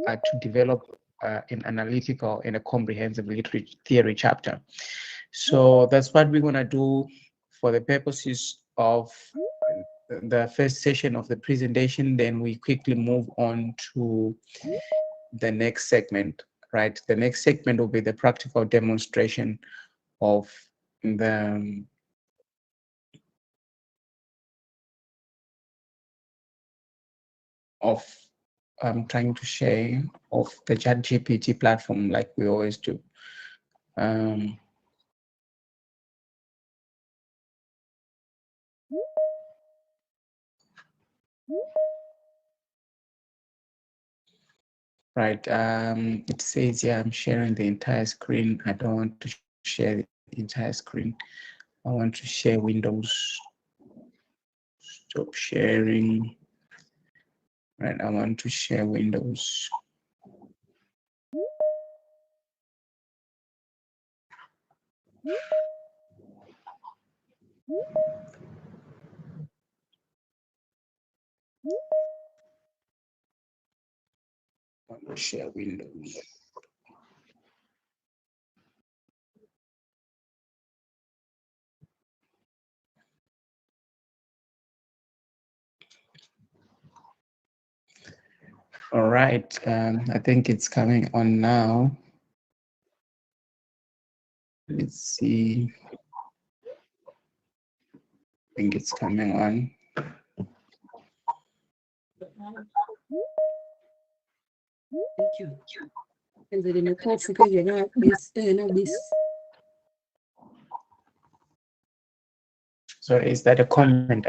to develop an analytical and a comprehensive literary theory chapter. So that's what we're going to do for the purposes of the first session of the presentation. Then we quickly move on to the next segment, right? The next segment will be the practical demonstration of the I'm trying to share of the ChatGPT platform like we always do. Right, it says here I'm sharing the entire screen. I don't want to share the entire screen. I want to share Windows. Stop sharing. Right, I want to share Windows. I want to share Windows. All right, I think it's coming on now. Let's see. I think it's coming on. Thank you. And then the course because you're not this this. Sorry, is that a comment?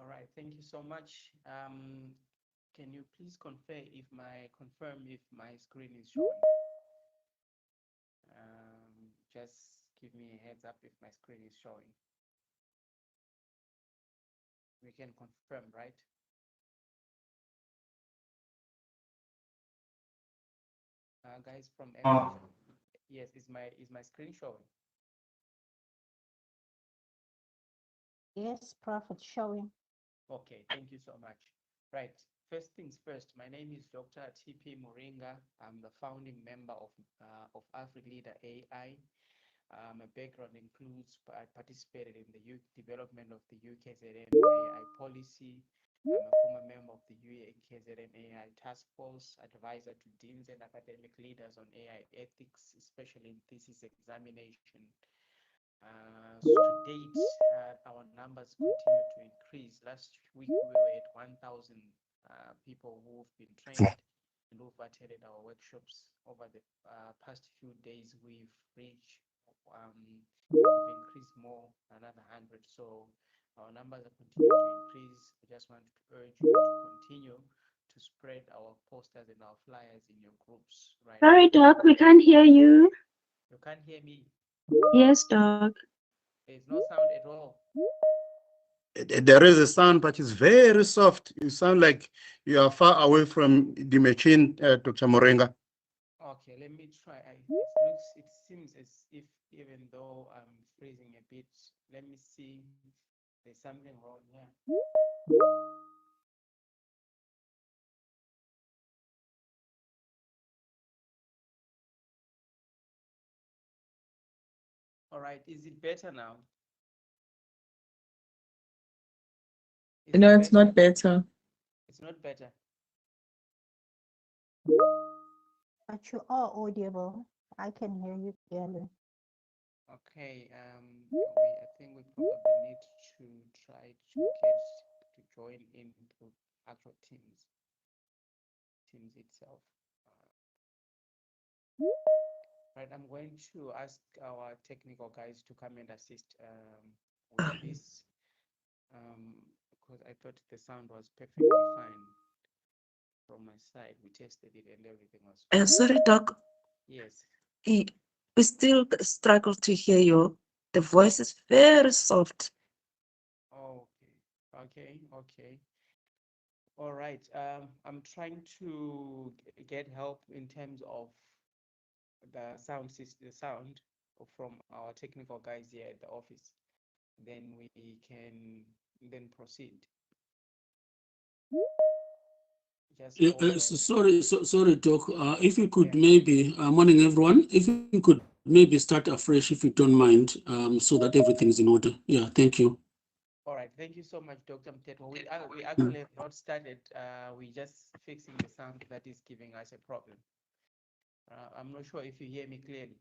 All right, thank you so much. Can you please confirm if my screen is showing? Just give me a heads up if my screen is showing. We can confirm, right? Guys from yes, is my screen showing? Yes, Prophet, showing. Okay, thank you so much. Right, first things first, my name is Dr. TP Moringa. I'm the founding member of AfriLeader AI. My background includes I participated in the development of the UKZN AI policy. I'm a former member of the UKZN AI task force, advisor to deans and academic leaders on AI ethics, especially in thesis examination. So to date, our numbers continue to increase. Last week, we were at 1,000 people who've been trained and who've attended our workshops. Over the past few days, we've increased more, another 100. So our numbers are continuing to increase. I just want to urge you to continue to spread our posters and our flyers in your groups. Right? Sorry, Doc, we can't hear you. You can't hear me? Yes, Doc. There's no sound at all. There is a sound, but it's very soft. You sound like you are far away from the machine, Dr. Moringa. Okay, let me try. It seems as if even though I'm freezing a bit, let me see. There's something wrong here. All right, is it better now? No, it's not better. It's not better. But you are audible. I can hear you clearly. Okay, I think we probably need to try to get to join in to actual Teams itself. Right, I'm going to ask our technical guys to come and assist with this because I thought the sound was perfectly fine from my side. We tested it and everything was fine. Sorry, Doc. Yes. We still struggle to hear you. The voice is very soft. Okay. All right. I'm trying to get help in terms of the sound system, the sound from our technical guys here at the office. Then we can then proceed. Just sorry, Doc. If you could maybe, morning everyone. If you could maybe start afresh, if you don't mind, so that everything is in order. Yeah, thank you. All right, thank you so much, Dr. Mtetwa. We actually have not started. We're just fixing the sound that is giving us a problem. I'm not sure if you hear me clearly.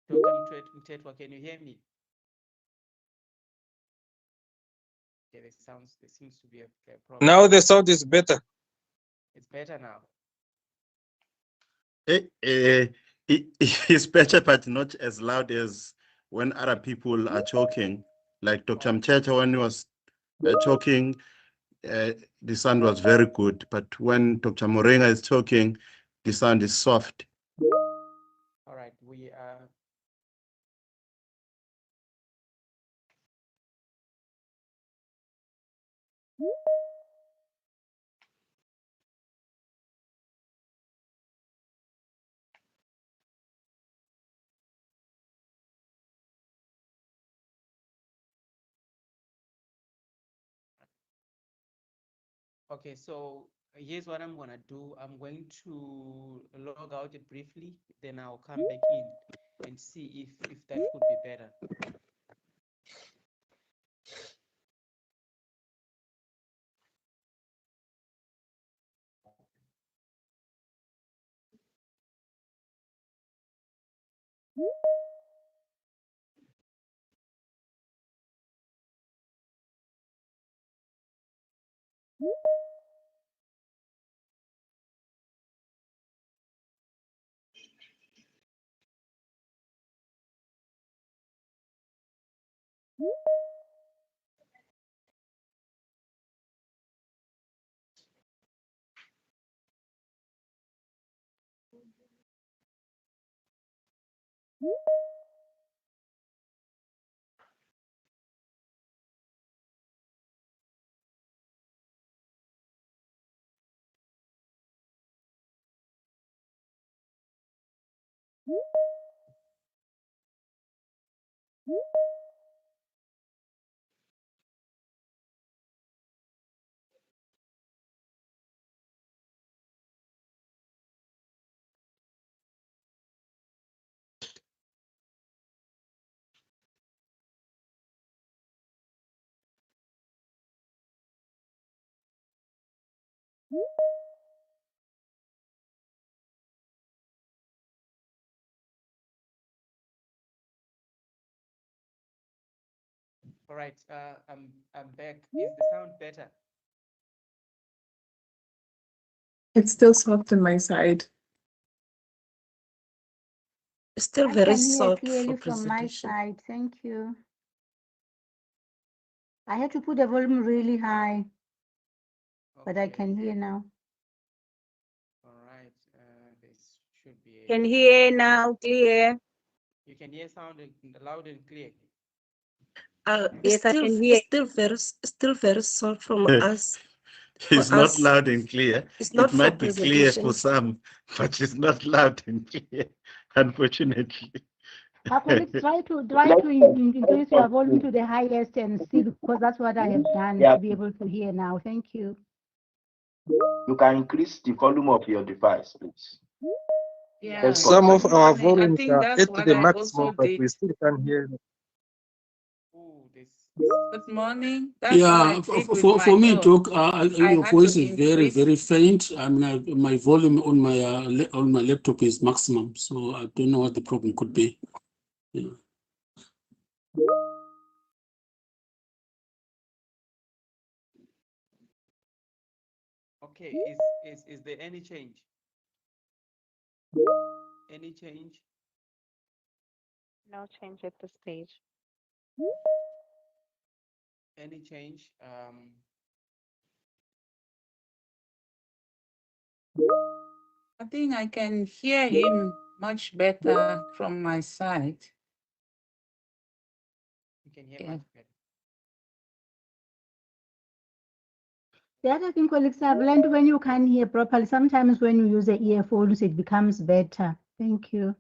Dr. Mtetwa, can you hear me? Okay, there seems to be a problem. Now the sound is better. It's better now. It's better, but not as loud as when other people are talking. Like Dr. Mteta, when he was talking, the sound was very good. But when Dr. Morenga is talking, the sound is soft. All right, we are. Okay, so here's what I'm gonna do. I'm going to log out it briefly, then I'll come back in and see if that could be better. All right, I'm back. Is the sound better? It's still soft on my side. Still I very can hear soft clearly for from my presentation. side. Thank you. I had to put the volume really high, but I Okay. can hear now. All right, this should be. Can hear now, clear. You can hear sound loud and clear. Yes, I can hear. Still very soft from us. It's For not us, loud and clear. It's not It for might be clear for presentation. some, but it's not loud and clear, unfortunately. My colleagues, try to increase your volume to the highest and see, because that's what I have done to be able to hear now. Thank you. You can increase the volume of your device, please. Yeah. Some of Good our morning. I volumes think are that's at what the I also maximum, but we did. still can't hear you. Ooh, this. Good morning. That's what I Yeah, did with for my me, own. Doc, I your had to voice is very, increase. very faint. I mean, my volume on my laptop is maximum, so I don't know what the problem could be. Yeah. Okay, is there any change? Any change? No change at this stage. Any change? I think I can hear him much better from my side. You can hear Yeah. much better. The other thing, colleagues, I've learned when you can't hear properly, sometimes when you use the earphones, it becomes better. Thank you.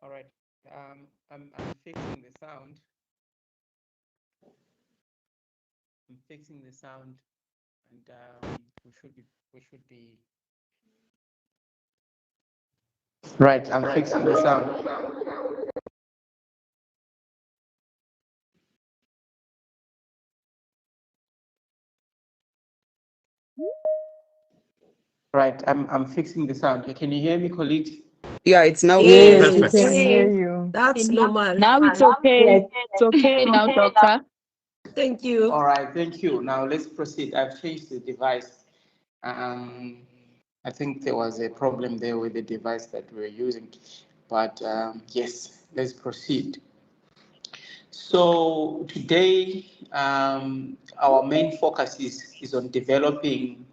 All right. I'm fixing the sound. I'm fixing the sound, and we should be. Right. I'm fixing the sound. Right. I'm fixing the sound. Can you hear me, colleagues? Yeah, it's now Yes, clear. We Perfect. can hear yes. you. That's normal. Now it's okay. It's okay now, doctor. Thank you. All right. Thank you. Now let's proceed. I've changed the device. I think there was a problem there with the device that we were using, but yes, let's proceed. So today, our main focus is on developing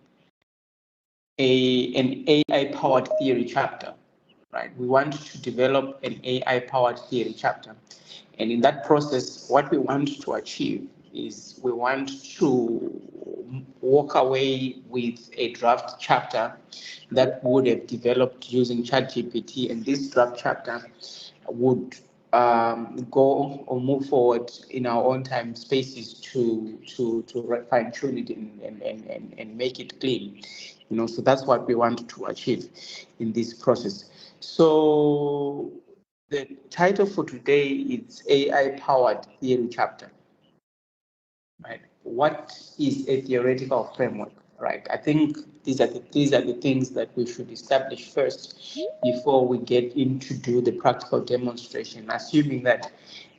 an AI-powered theory chapter, right? We want to develop an AI-powered theory chapter. And in that process, what we want to achieve is we want to walk away with a draft chapter that would have developed using ChatGPT. And this draft chapter would go or move forward in our own time spaces to fine tune it and make it clean. So that's what we want to achieve in this process. So the title for today is AI powered theory chapter. Right? What is a theoretical framework? Right? I think these are the things that we should establish first before we get into do the practical demonstration, assuming that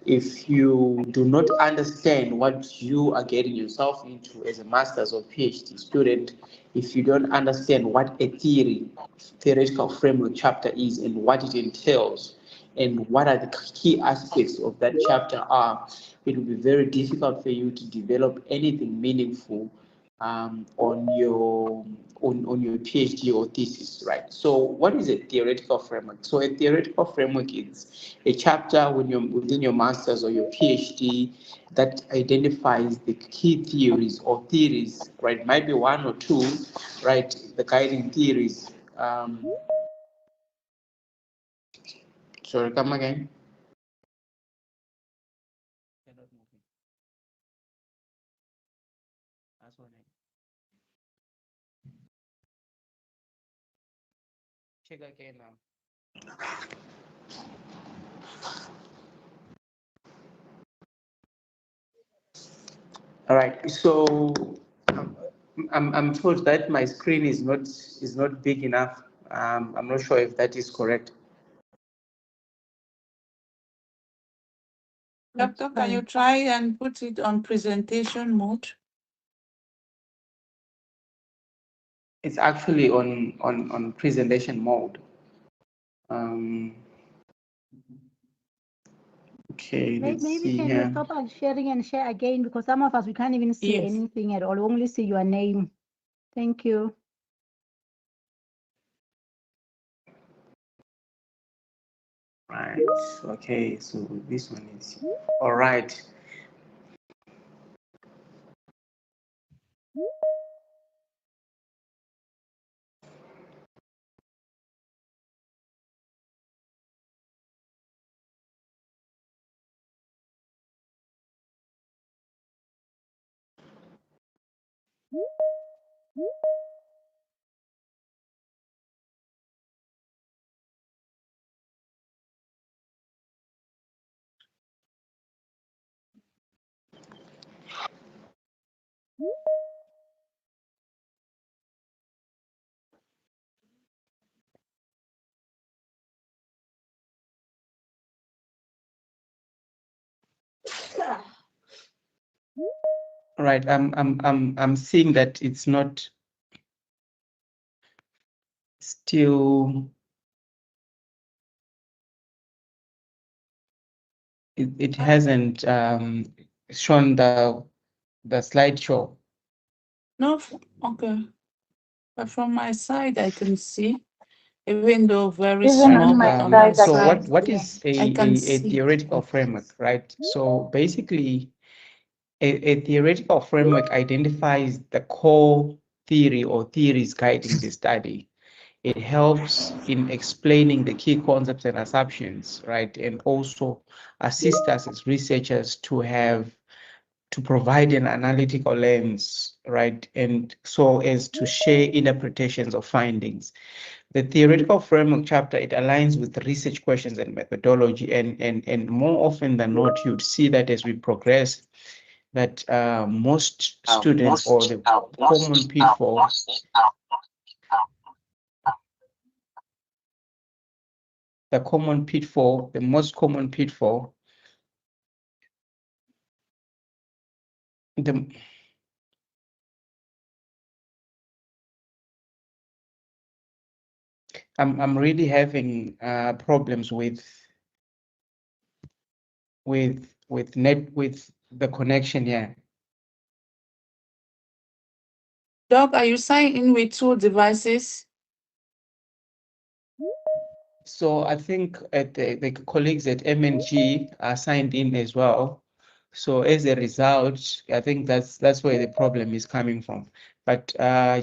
if you do not understand what you are getting yourself into as a master's or PhD student, if you don't understand what a theoretical framework chapter is and what it entails, and what are the key aspects of that chapter are, it will be very difficult for you to develop anything meaningful on your PhD or thesis, right? So what is a theoretical framework? So a theoretical framework is a chapter when you're within your master's or your PhD that identifies the key theories or theories, right? Might be one or two, right? The guiding theories. Sorry, come again. Cannot move it. That's what check again now. All right. So I'm told that my screen is not big enough. I'm not sure if that is correct. Doctor, can you try and put it on presentation mode? It's actually on presentation mode. Okay, let's Maybe see can you here. stop sharing and share again, because some of us, we can't even see Yes. anything at all. We only see your name. Thank you. Right. Okay. So this one is all right. Right. I'm seeing that it's not still. It hasn't shown the slideshow. No, okay. But from my side, I can see, even though very Even small, on my but on my side, I So side, what is I can a see. theoretical framework, right? So basically, a theoretical framework identifies the core theory or theories guiding the study. It helps in explaining the key concepts and assumptions, right? And also assist us as researchers to provide an analytical lens, right? And so as to share interpretations of findings. The theoretical framework chapter, it aligns with research questions and methodology. And more often than not, you'd see that as we progress, that most students or the common pitfall, the most common pitfall, the I'm really having problems with the connection here. Doc, are you signing in with 2 devices? So I think the colleagues at MNG are signed in as well. So as a result, I think that's where the problem is coming from. But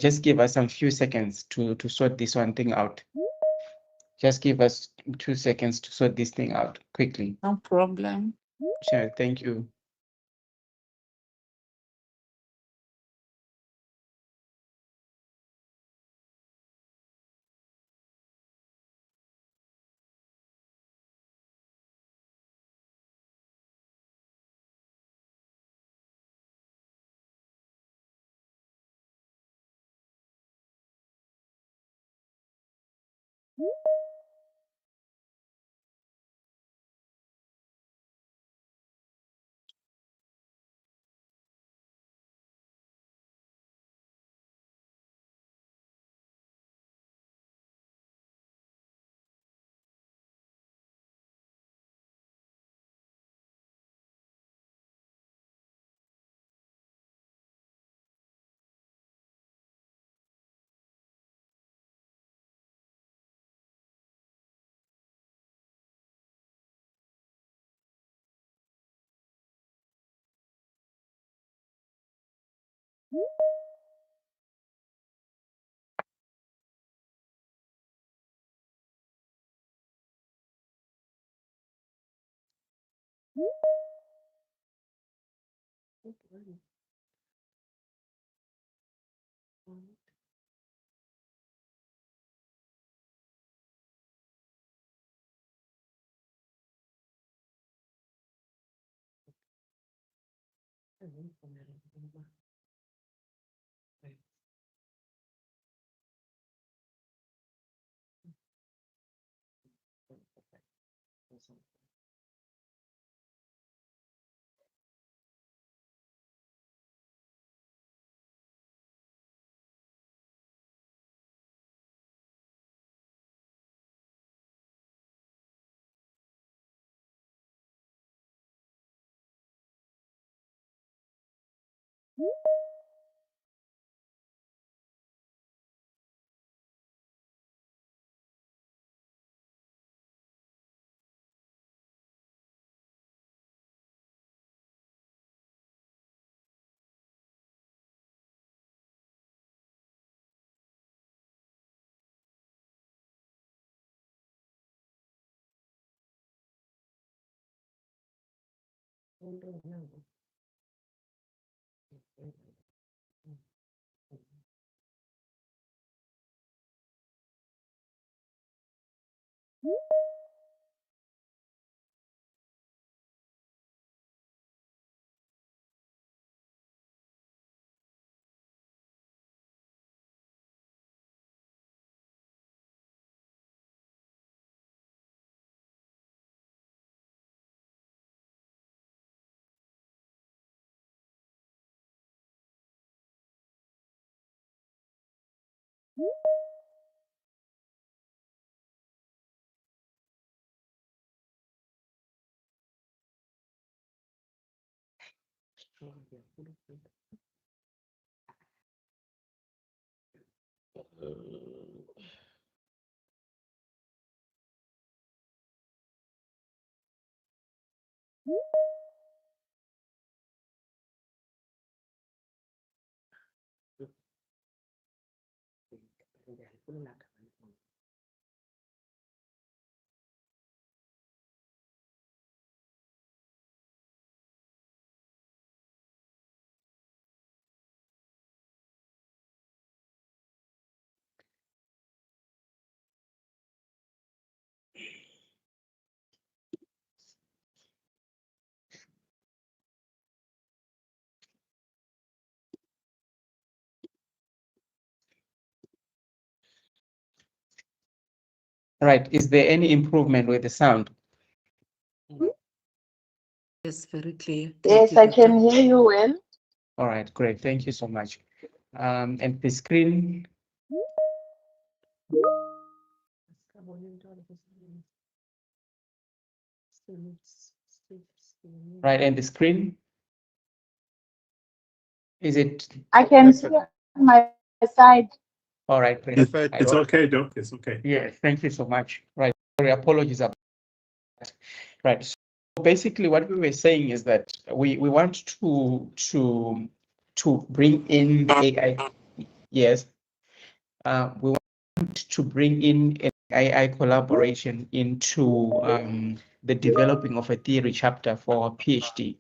just give us some few seconds to sort this one thing out. Just give us 2 seconds to sort this thing out quickly. No problem. Sure, thank you. Right. Is there any improvement with the sound? Yes, very clear. Yes, I can hear you well. All right, great. Thank you so much. And the screen. Right, and the screen. Is it? I can see on my side. All right, great. It's okay, Doc. It's okay. Yes, thank you so much. Right. Sorry, apologies about that. Right. So basically what we were saying is that we want to bring in AI. Yes. We want to bring in an AI collaboration into the developing of a theory chapter for our PhD,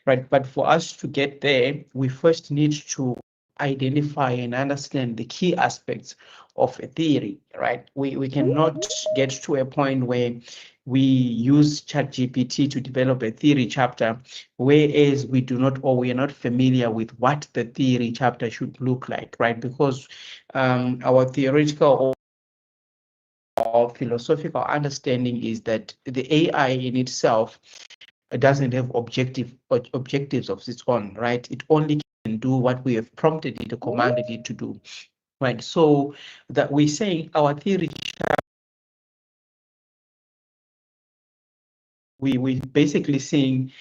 right? But for us to get there, we first need to identify and understand the key aspects of a theory, right? We cannot get to a point where we use ChatGPT to develop a theory chapter, whereas we do not, or we are not familiar with what the theory chapter should look like, right? Because our theoretical or philosophical understanding is that the AI in itself doesn't have objectives of its own, right? It only can do what we have prompted it or commanded it to do, right? So that we're saying our theory, we basically saying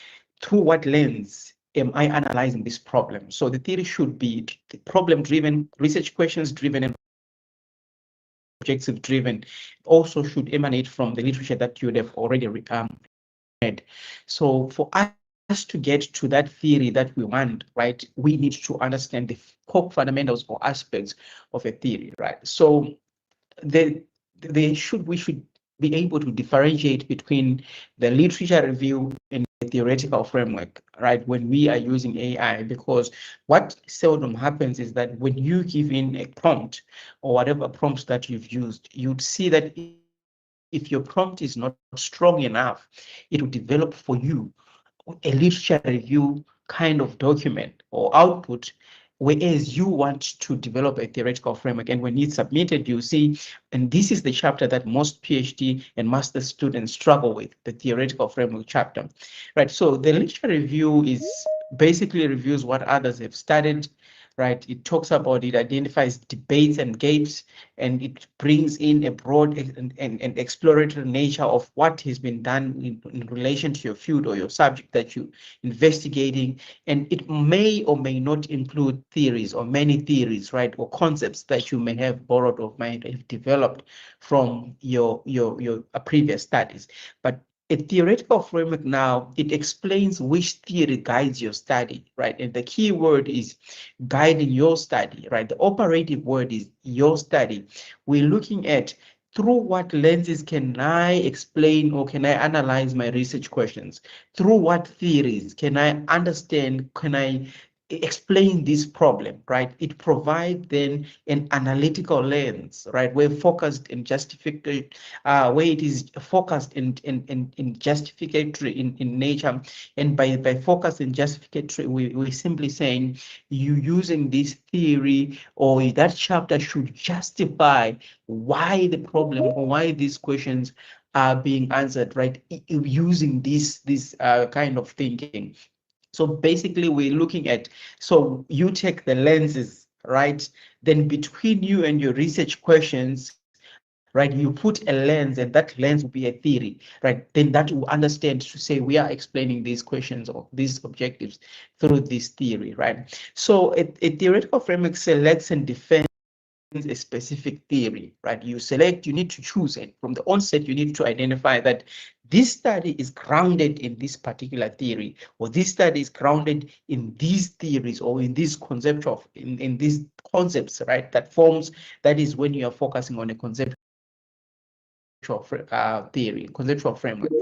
through what lens am I analyzing this problem? So the theory should be problem-driven, research questions-driven, and objective-driven. Also should emanate from the literature that you would have already read. So for us to get to that theory that we want, right, we need to understand the core fundamentals or aspects of a theory, right? So we should be able to differentiate between the literature review and the theoretical framework, right, when we are using AI, because what seldom happens is that when you give in a prompt or whatever prompts that you've used, you'd see that if your prompt is not strong enough, it will develop for you a literature review kind of document or output, whereas you want to develop a theoretical framework. And when it's submitted, you see, and this is the chapter that most PhD and master students struggle with, the theoretical framework chapter, right? So the literature review is basically reviews what others have studied, right? It talks about, it identifies debates and gaps, and it brings in a broad and exploratory nature of what has been done in relation to your field or your subject that you're investigating. And it may or may not include theories or many theories, right? Or concepts that you may have borrowed or might have developed from your previous studies. But a theoretical framework now, it explains which theory guides your study, right? And the key word is guiding your study, right? The operative word is your study. We're looking at through what lenses can I explain or can I analyze my research questions? Through what theories can I understand, can I explain this problem, right? It provides then an analytical lens, right? We're focused in justificatory, where it is focused in justificatory in nature. And by focus in justificatory, we're simply saying you using this theory or that chapter should justify why the problem or why these questions are being answered, right? Using this kind of thinking. So basically we're looking at, so you take the lenses right? Then between you and your research questions, right, you put a lens, and that lens will be a theory, right? Then that will understand to say we are explaining these questions or these objectives through this theory, right? So a theoretical framework selects and defends a specific theory, right? You select, you need to choose it. From the onset, you need to identify that this study is grounded in this particular theory, or this study is grounded in these theories or in these conceptual, in these concepts, right? That is when you are focusing on a conceptual theory, conceptual framework.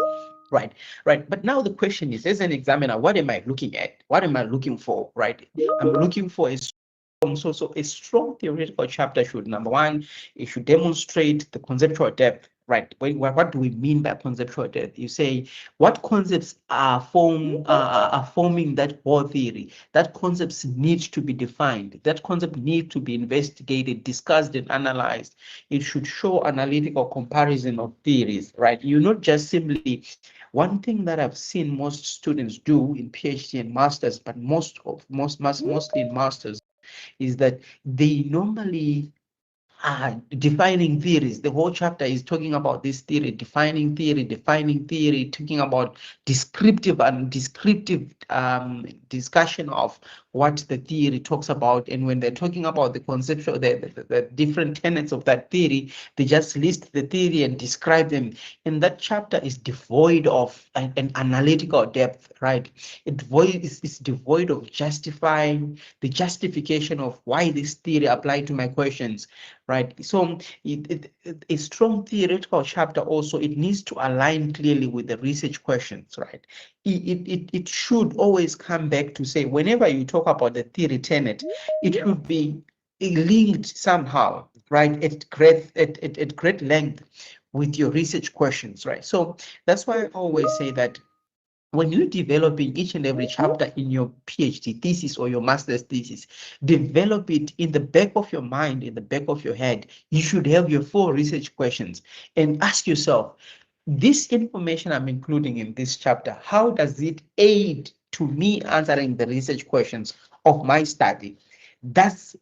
Right, right. But now the question is, as an examiner, what am I looking at? What am I looking for, right? I'm looking for a strong theoretical chapter should, number one, it should demonstrate the conceptual depth, right? What do we mean by conceptual depth? You say, what concepts are forming that whole theory? That concepts need to be defined. That concept needs to be investigated, discussed, and analyzed. It should show analytical comparison of theories, right? You not just simply, one thing that I've seen most students do in PhD and masters, but mostly in masters, is that they normally are defining theories. The whole chapter is talking about this theory, defining theory, talking about descriptive and descriptive discussion of what the theory talks about. And when they're talking about the conceptual, the different tenets of that theory, they just list the theory and describe them. And that chapter is devoid of an analytical depth, right? It's devoid of justifying the justification of why this theory applied to my questions, right? So a strong theoretical chapter also, it needs to align clearly with the research questions, right? It should always come back to say, whenever you talk about the theory tenet, it should be linked somehow, right, at great length with your research questions, right? So that's why I always say that when you're developing each and every chapter in your PhD thesis or your master's thesis, develop it in the back of your mind, in the back of your head. You should have your 4 research questions and ask yourself, this information I'm including in this chapter, how does it aid to me answering the research questions of my study? That's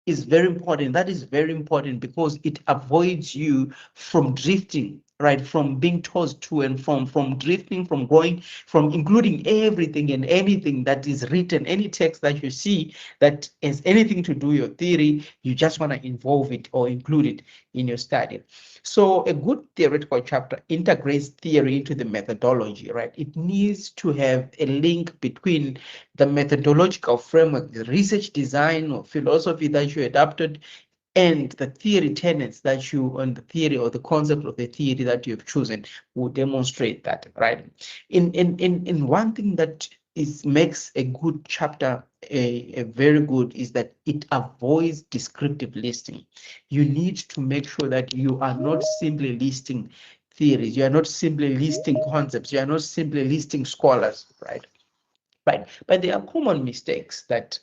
is very important. That is very important because it avoids you from drifting, right? From being tossed to and from drifting, from going, from including everything and anything that is written, any text that you see that has anything to do with your theory, you just want to involve it or include it in your study. So a good theoretical chapter integrates theory into the methodology, right? It needs to have a link between the methodological framework, the research design or philosophy that you adapted, and the theory tenets that you, on the theory or the concept of the theory that you've chosen will demonstrate that, right? In one thing that makes a good chapter a very good is that it avoids descriptive listing. You need to make sure that you are not simply listing theories, you are not simply listing concepts, you are not simply listing scholars, right? Right, but there are common mistakes that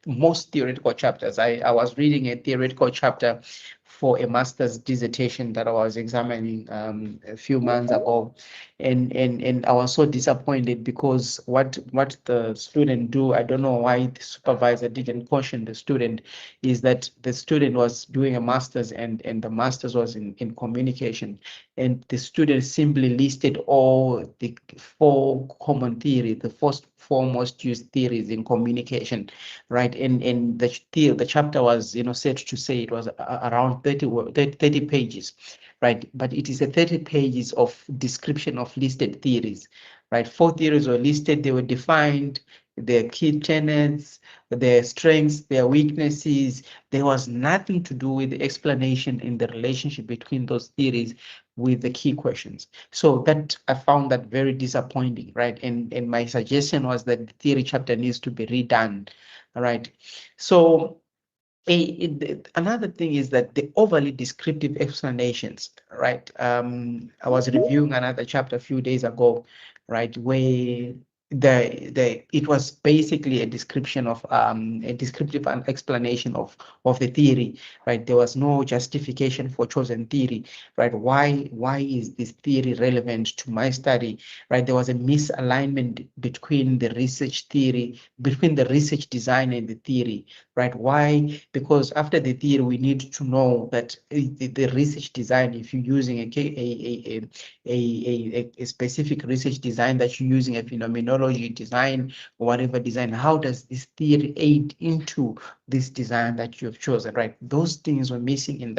most theoretical chapters. I was reading a theoretical chapter for a master's dissertation that I was examining a few months ago, and I was so disappointed because what the student do, I don't know why the supervisor didn't caution the student, is that the student was doing a master's and the master's was in communication, and the student simply listed all the 4 common theories, the first 4 most used theories in communication, right? And the chapter was, said to say it was around 30 pages, right? But it is a 30 pages of description of listed theories, right? 4 theories were listed, they were defined, their key tenets, their strengths, their weaknesses. There was nothing to do with the explanation in the relationship between those theories with the key questions. So that I found that very disappointing, right? And my suggestion was that the theory chapter needs to be redone, right? So another thing is that the overly descriptive explanations, right? I was reviewing another chapter a few days ago, right, where it was basically a description of a descriptive explanation of the theory, right? There was no justification for chosen theory, right? Why is this theory relevant to my study, right? There was a misalignment between the research theory, between the research design and the theory, right? Why? Because after the theory, we need to know that the research design, if you're using a specific research design, that you're using a phenomenology design or whatever design, how does this theory aid into this design that you have chosen, right? Those things were missing in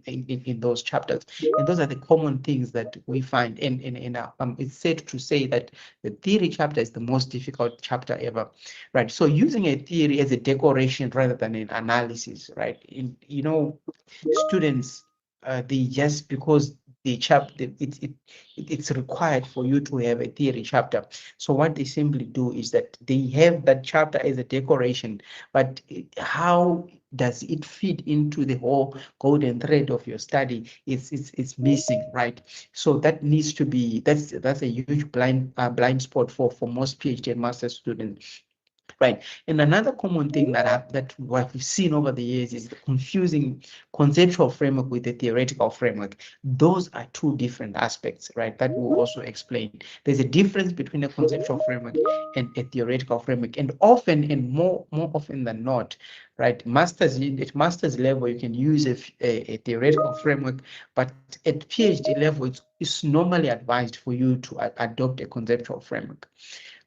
in those chapters, and those are the common things that we find. And it's said to say that the theory chapter is the most difficult chapter ever, right? So using a theory as a decoration rather than an analysis, right? Students, they just because the chapter it's required for you to have a theory chapter. So what they simply do is that they have that chapter as a decoration, but how does it fit into the whole golden thread of your study? It's missing, right? So that needs to be, that's a huge blind spot for most PhD and master students. Right. And another common thing that what we've seen over the years is the confusing conceptual framework with the theoretical framework. Those are two different aspects, right? That will also explain. There's a difference between a conceptual framework and a theoretical framework. And often, and more often than not, right, at master's level, you can use a theoretical framework, but at PhD level, it's normally advised for you to adopt a conceptual framework.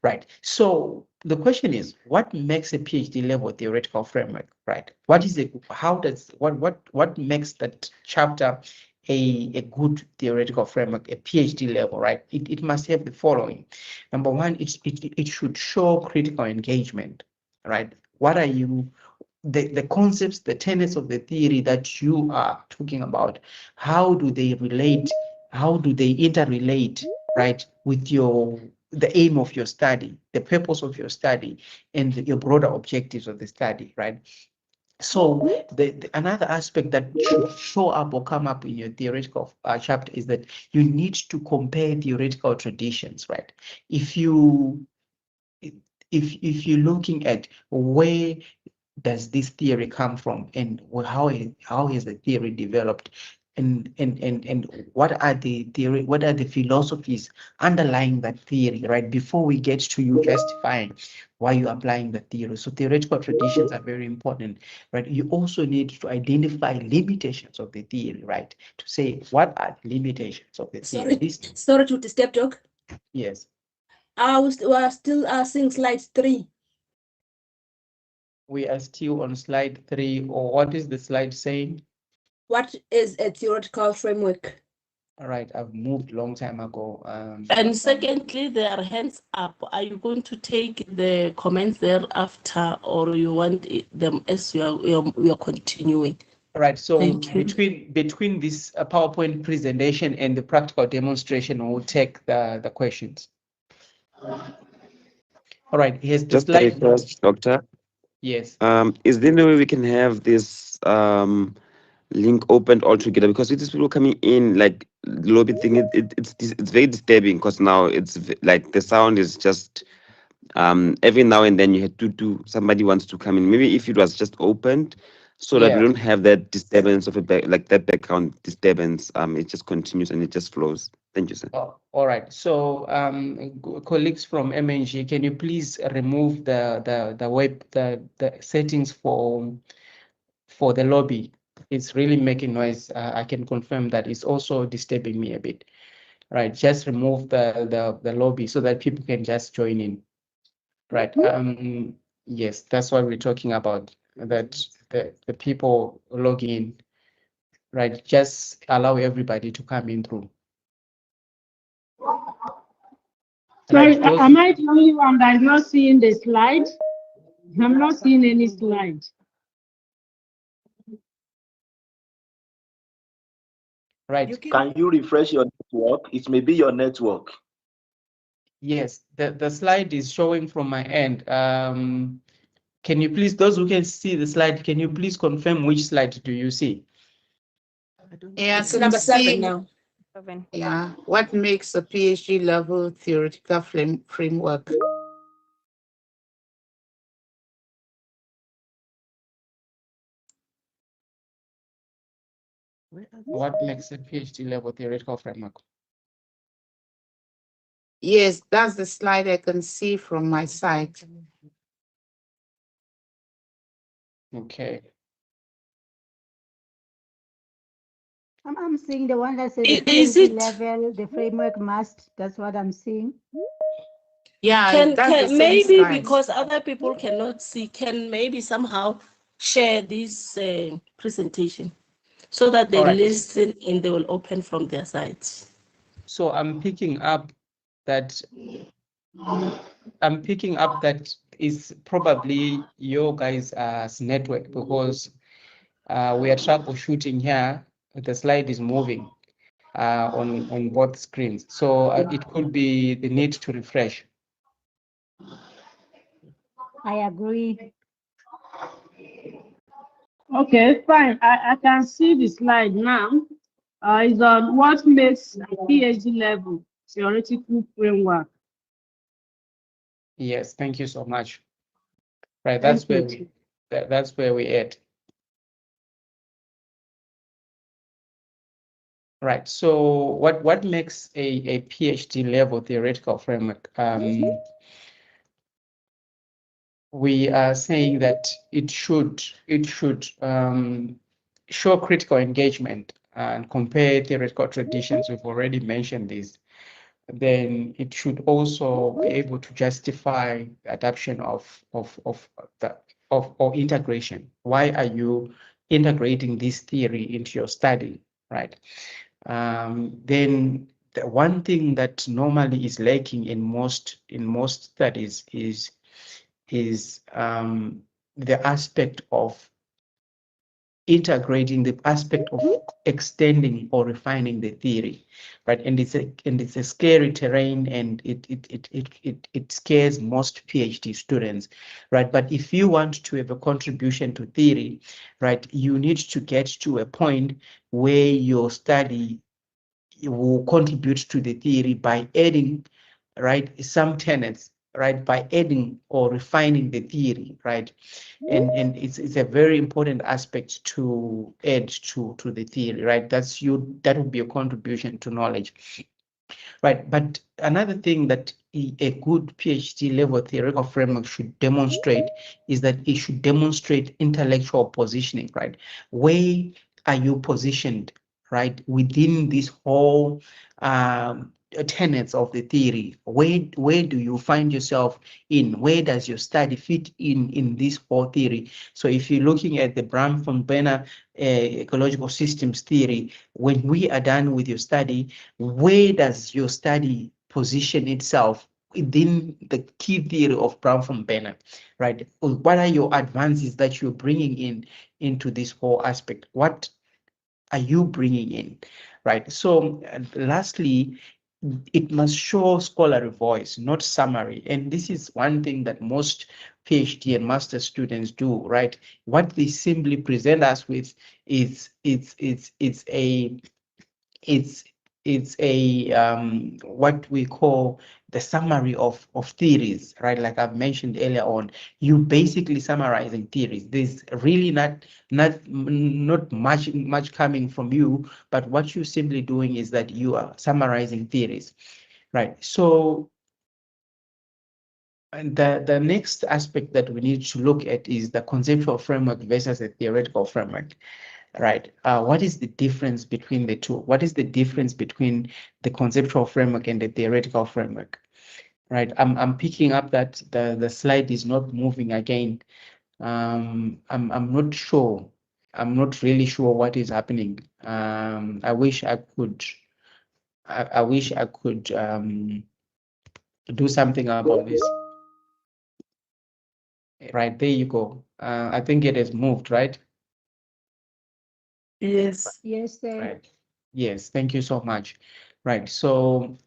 Right. So the question is, what makes a PhD level theoretical framework, right? What is it? How does what makes that chapter a good theoretical framework, a PhD level, right? It must have the following. Number one, it should show critical engagement, right? What are the concepts, the tenets of the theory that you are talking about? How do they relate? How do they interrelate, right, with the aim of your study, the purpose of your study, and your broader objectives of the study, right? So another aspect that should show up or come up in your theoretical chapter is that you need to compare theoretical traditions, right? If you're looking at where does this theory come from, and how is the theory developed, and what are the philosophies underlying that theory, right? Before we get to you justifying why you're applying the theory. So theoretical traditions are very important, right? You also need to identify limitations of the theory, right? To say what are the limitations of the theory. Sorry to disturb, Doc. Yes. We're still seeing slide 3. We are still on slide 3, or what is the slide saying? What is a theoretical framework? All right, I've moved long time ago. And secondly, there are hands up. Are you going to take the comments thereafter, or you want them as you are continuing? All right, so Thank you. between this PowerPoint presentation and the practical demonstration, we'll take the questions. All right, here's the Just slide. first, Doctor. Yes. Is there no way we can have this link opened all together? Because with these people coming in, like the lobby thing, it's very disturbing, because now it's like the sound is just every now and then you had to do, somebody wants to come in. Maybe if it was just opened, so that we don't have that disturbance of like that background disturbance, it just continues and it just flows. Thank you, sir. Oh, all right. So colleagues from MNG, can you please remove the settings for the lobby? It's really making noise. I can confirm that it's also disturbing me a bit. Right, just remove the lobby so that people can just join in. Right. Yes, that's what we're talking about. That the people log in. Right. Just allow everybody to come in through. Sorry, am I the only one that's not seeing the slide? I'm not seeing any slide. Right. Can you refresh your network? It may be your network. Yes, the slide is showing from my end. Can you please, those who can see the slide, can you please confirm which slide do you see? Yeah, It's number 7 now. Yeah, what makes a PhD level theoretical framework? What makes a PhD level theoretical framework? Yes, that's the slide I can see from my side. Okay. I'm seeing the one that said the Is PhD it? level, the framework must. That's what I'm seeing. Yeah, Can that's the can same maybe slide. because other people cannot see, can maybe somehow share this presentation so that they All right. listen and they will open from their sides. So I'm picking up that is probably your guys' network, because we are troubleshooting here. The slide is moving on both screens, so it could be the need to refresh. I agree. Okay, fine. I can see the slide now. It's on what makes a PhD level theoretical framework. Yes, thank you so much. Right, that's Thank where you. that's where we at. Right. So what makes a PhD level theoretical framework? We are saying that it should show critical engagement and compare theoretical traditions. We've already mentioned this. Then it should also be able to justify the adoption or integration. Why are you integrating this theory into your study, right? Then the one thing that normally is lacking in most studies is the aspect of integrating, the aspect of extending or refining the theory, right? And it's a scary terrain, and it scares most PhD students, right? But if you want to have a contribution to theory, right, you need to get to a point where your study will contribute to the theory by adding, right, some tenets, right, by adding or refining the theory, right? And it's a very important aspect to add to the theory, right? That would be a contribution to knowledge, right? But another thing that a good PhD level theoretical framework should demonstrate is that it should demonstrate intellectual positioning, right? Where are you positioned, right, within this whole tenets of the theory? Where do you find yourself in? Where does your study fit in this whole theory? So if you're looking at the Bram von Benner ecological systems theory, when we are done with your study, where does your study position itself within the key theory of Bram von Benner, right? What are your advances that you're bringing into this whole aspect? What are you bringing in, right? So lastly, it must show scholarly voice, not summary. And this is one thing that most PhD and master students do, right? What they simply present us with is what we call the summary of theories, right? Like I've mentioned earlier on, you basically summarizing theories. There's really not much coming from you, but what you're simply doing is that you are summarizing theories, right? So, and the next aspect that we need to look at is the conceptual framework versus a theoretical framework, right? What is the difference between the two? What is the difference between the conceptual framework and the theoretical framework, right? I'm picking up that the slide is not moving again. I'm not sure. I'm not really sure what is happening. I wish I could. I wish I could do something about this. Right, there you go. I think it has moved, right? Yes. Yes, sir. Right. Yes, thank you so much. Right, so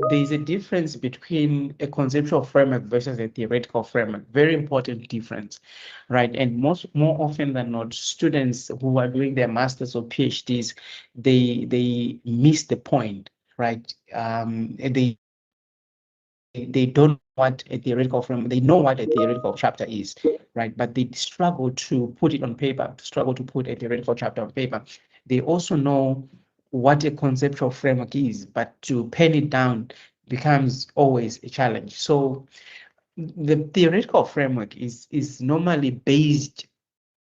there's a difference between a conceptual framework versus a theoretical framework. Very important difference, right? And more often than not, students who are doing their masters or PhDs, they miss the point, right? They don't know what a theoretical framework, they know what a theoretical chapter is, right? But they struggle to put it on paper, struggle to put a theoretical chapter on paper. They also know what a conceptual framework is, but to pen it down becomes always a challenge. So the theoretical framework is normally based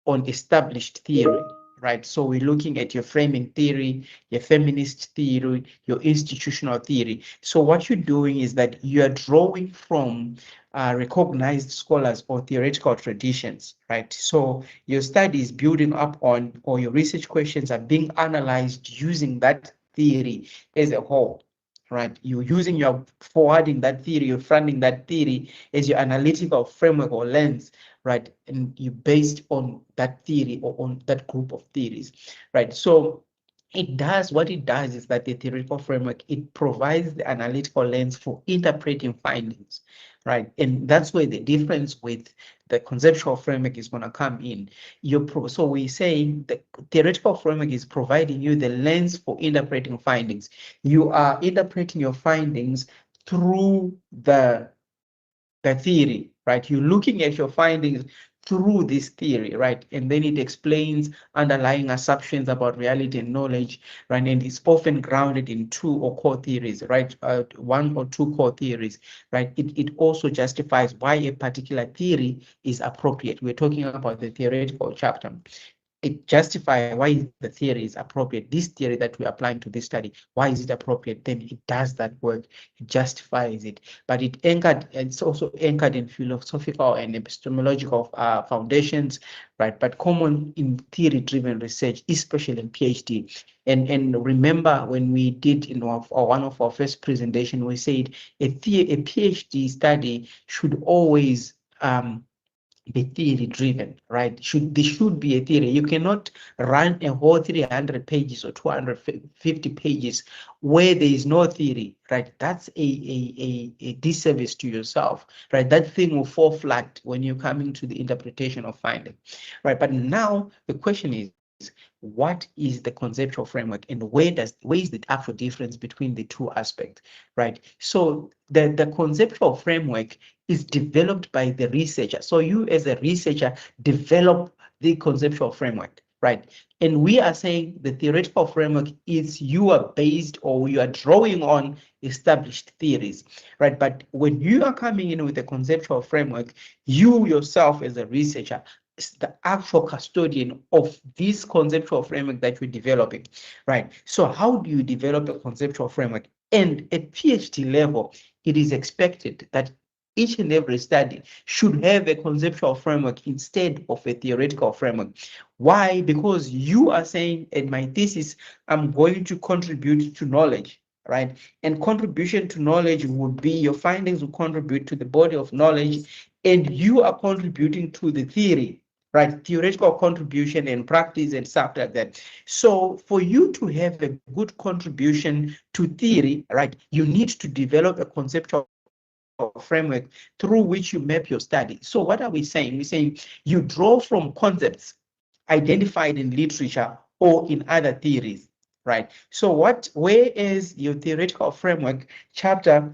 on established theory, right? So we're looking at your framing theory, your feminist theory, your institutional theory. So what you're doing is that you are drawing from recognized scholars or theoretical traditions, right? So your study is building up on, or your research questions are being analyzed using that theory as a whole, right? You're using your forwarding that theory, you're fronting that theory as your analytical framework or lens, right? And you based on that theory or on that group of theories, right? So what it does is that the theoretical framework, it provides the analytical lens for interpreting findings, right? And that's where the difference with the conceptual framework is going to come in. So we're saying the theoretical framework is providing you the lens for interpreting findings. You are interpreting your findings through the theory, right? You're looking at your findings through this theory, right? And then it explains underlying assumptions about reality and knowledge, right? And it's often grounded in two or core theories, right? One or two core theories, right? It also justifies why a particular theory is appropriate. We're talking about the theoretical chapter. It justifies why the theory is appropriate. This theory that we're applying to this study, why is it appropriate? Then it does that work, it justifies it. But it's also anchored in philosophical and epistemological foundations, right? But common in theory-driven research, especially in PhD. And remember when we did in one of our first presentation, we said a PhD study should always be theory driven, right? There should be a theory. You cannot run a whole 300 pages or 250 pages where there is no theory, right? That's a disservice to yourself, right? That thing will fall flat when you're coming to the interpretation of finding, right? But now the question is, what is the conceptual framework, and where is the actual difference between the two aspects, right? So the conceptual framework is developed by the researcher. So you as a researcher develop the conceptual framework, right? And we are saying the theoretical framework is you are based, or you are drawing on established theories, right? But when you are coming in with a conceptual framework, you yourself as a researcher is the actual custodian of this conceptual framework that you're developing, right? So how do you develop a conceptual framework? And at PhD level, it is expected that each and every study should have a conceptual framework instead of a theoretical framework. Why? Because you are saying, in my thesis, I'm going to contribute to knowledge, right? And contribution to knowledge would be your findings will contribute to the body of knowledge, and you are contributing to the theory, right? Theoretical contribution and practice and stuff like that. So for you to have a good contribution to theory, right, you need to develop a conceptual framework through which you map your study. So what are we saying? We're saying you draw from concepts identified in literature or in other theories, right? So where is your theoretical framework chapter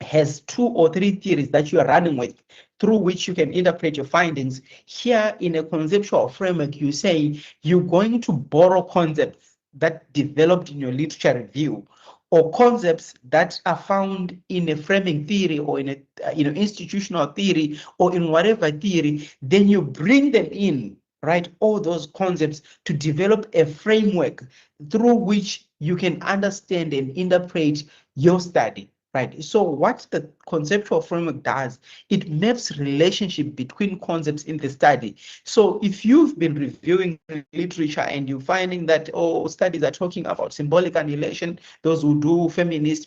has 2 or 3 theories that you are running with, through which you can interpret your findings. Here in a conceptual framework, you say you're going to borrow concepts that developed in your literature review, or concepts that are found in a framing theory or in a institutional theory or in whatever theory, then you bring them in, right? All those concepts to develop a framework through which you can understand and interpret your study. Right. So what the conceptual framework does, it maps relationship between concepts in the study. So if you've been reviewing literature and you're finding that studies are talking about symbolic annihilation, those who do feminist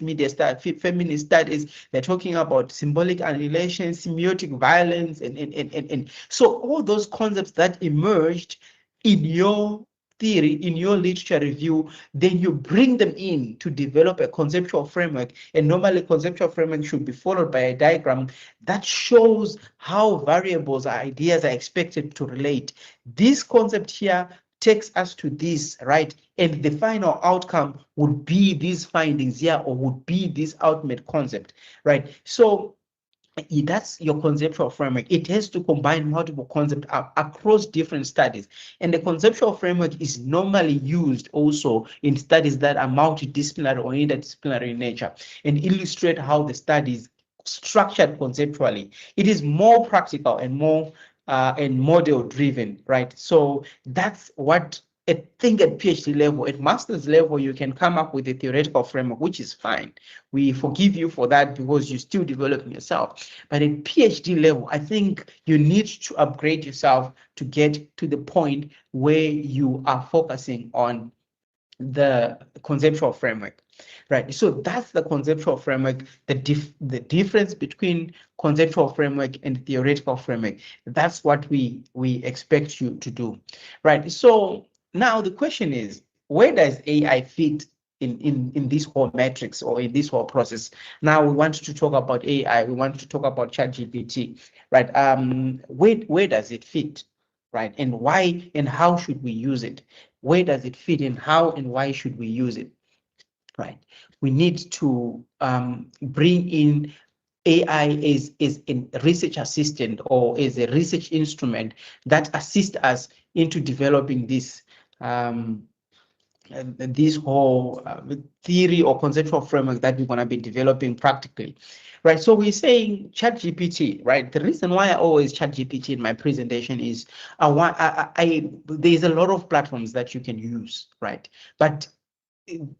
studies, they're talking about symbolic annihilation, semiotic violence, and so all those concepts that emerged in your theory, in your literature review, then you bring them in to develop a conceptual framework. And normally conceptual framework should be followed by a diagram that shows how variables or ideas are expected to relate. This concept here takes us to this, right? And the final outcome would be these findings here, or would be this ultimate concept, right? So that's your conceptual framework. It has to combine multiple concepts across different studies. And the conceptual framework is normally used also in studies that are multidisciplinary or interdisciplinary in nature, and illustrate how the study is structured conceptually. It is more practical and more and model driven, right? So that's what I think at PhD level. At master's level, you can come up with a theoretical framework, which is fine. We forgive you for that because you're still developing yourself. But at PhD level, I think you need to upgrade yourself to get to the point where you are focusing on the conceptual framework, right? So that's the conceptual framework, the difference between conceptual framework and theoretical framework. That's what we expect you to do, right? So now the question is, where does AI fit in this whole matrix or in this whole process? Now we want to talk about AI, we want to talk about ChatGPT, right? Where does it fit, right? And why and how should we use it? Where does it fit in? How and why should we use it? Right. We need to bring in AI as a research assistant or as a research instrument that assists us into developing this whole theory or conceptual framework that we're going to be developing practically, right? So we're saying ChatGPT, right? The reason why I always ChatGPT in my presentation is there's a lot of platforms that you can use, right? But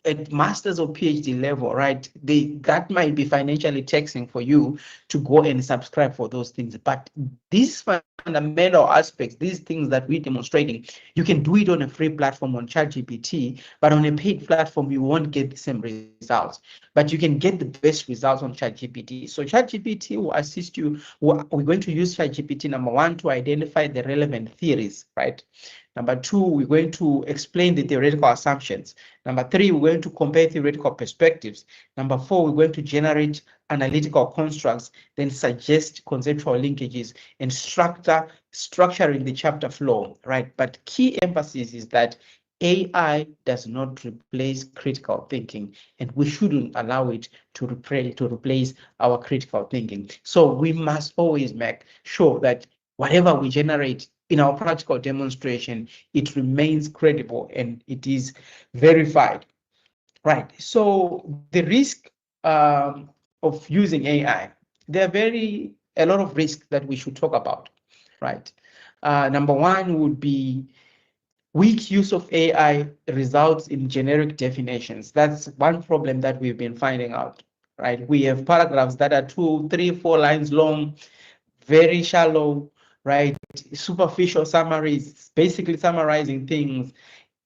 at master's or PhD level, right? That might be financially taxing for you to go and subscribe for those things. But these fundamental aspects, these things that we're demonstrating, you can do it on a free platform on ChatGPT, but on a paid platform, you won't get the same results. But you can get the best results on ChatGPT. So ChatGPT will assist you. We're going to use ChatGPT, number one, to identify the relevant theories, right? Number two, we're going to explain the theoretical assumptions. Number three, we're going to compare theoretical perspectives. Number four, we're going to generate analytical constructs, then suggest conceptual linkages and structuring the chapter flow, right? But key emphasis is that AI does not replace critical thinking, and we shouldn't allow it to replace our critical thinking. So we must always make sure that whatever we generate in our practical demonstration, it remains credible and it is verified, right? So the risk of using AI, there are a lot of risks that we should talk about, right? Number one would be weak use of AI results in generic definitions. That's one problem that we've been finding out, right? We have paragraphs that are 2, 3, 4 lines long, very shallow, right? Superficial summaries, basically summarizing things,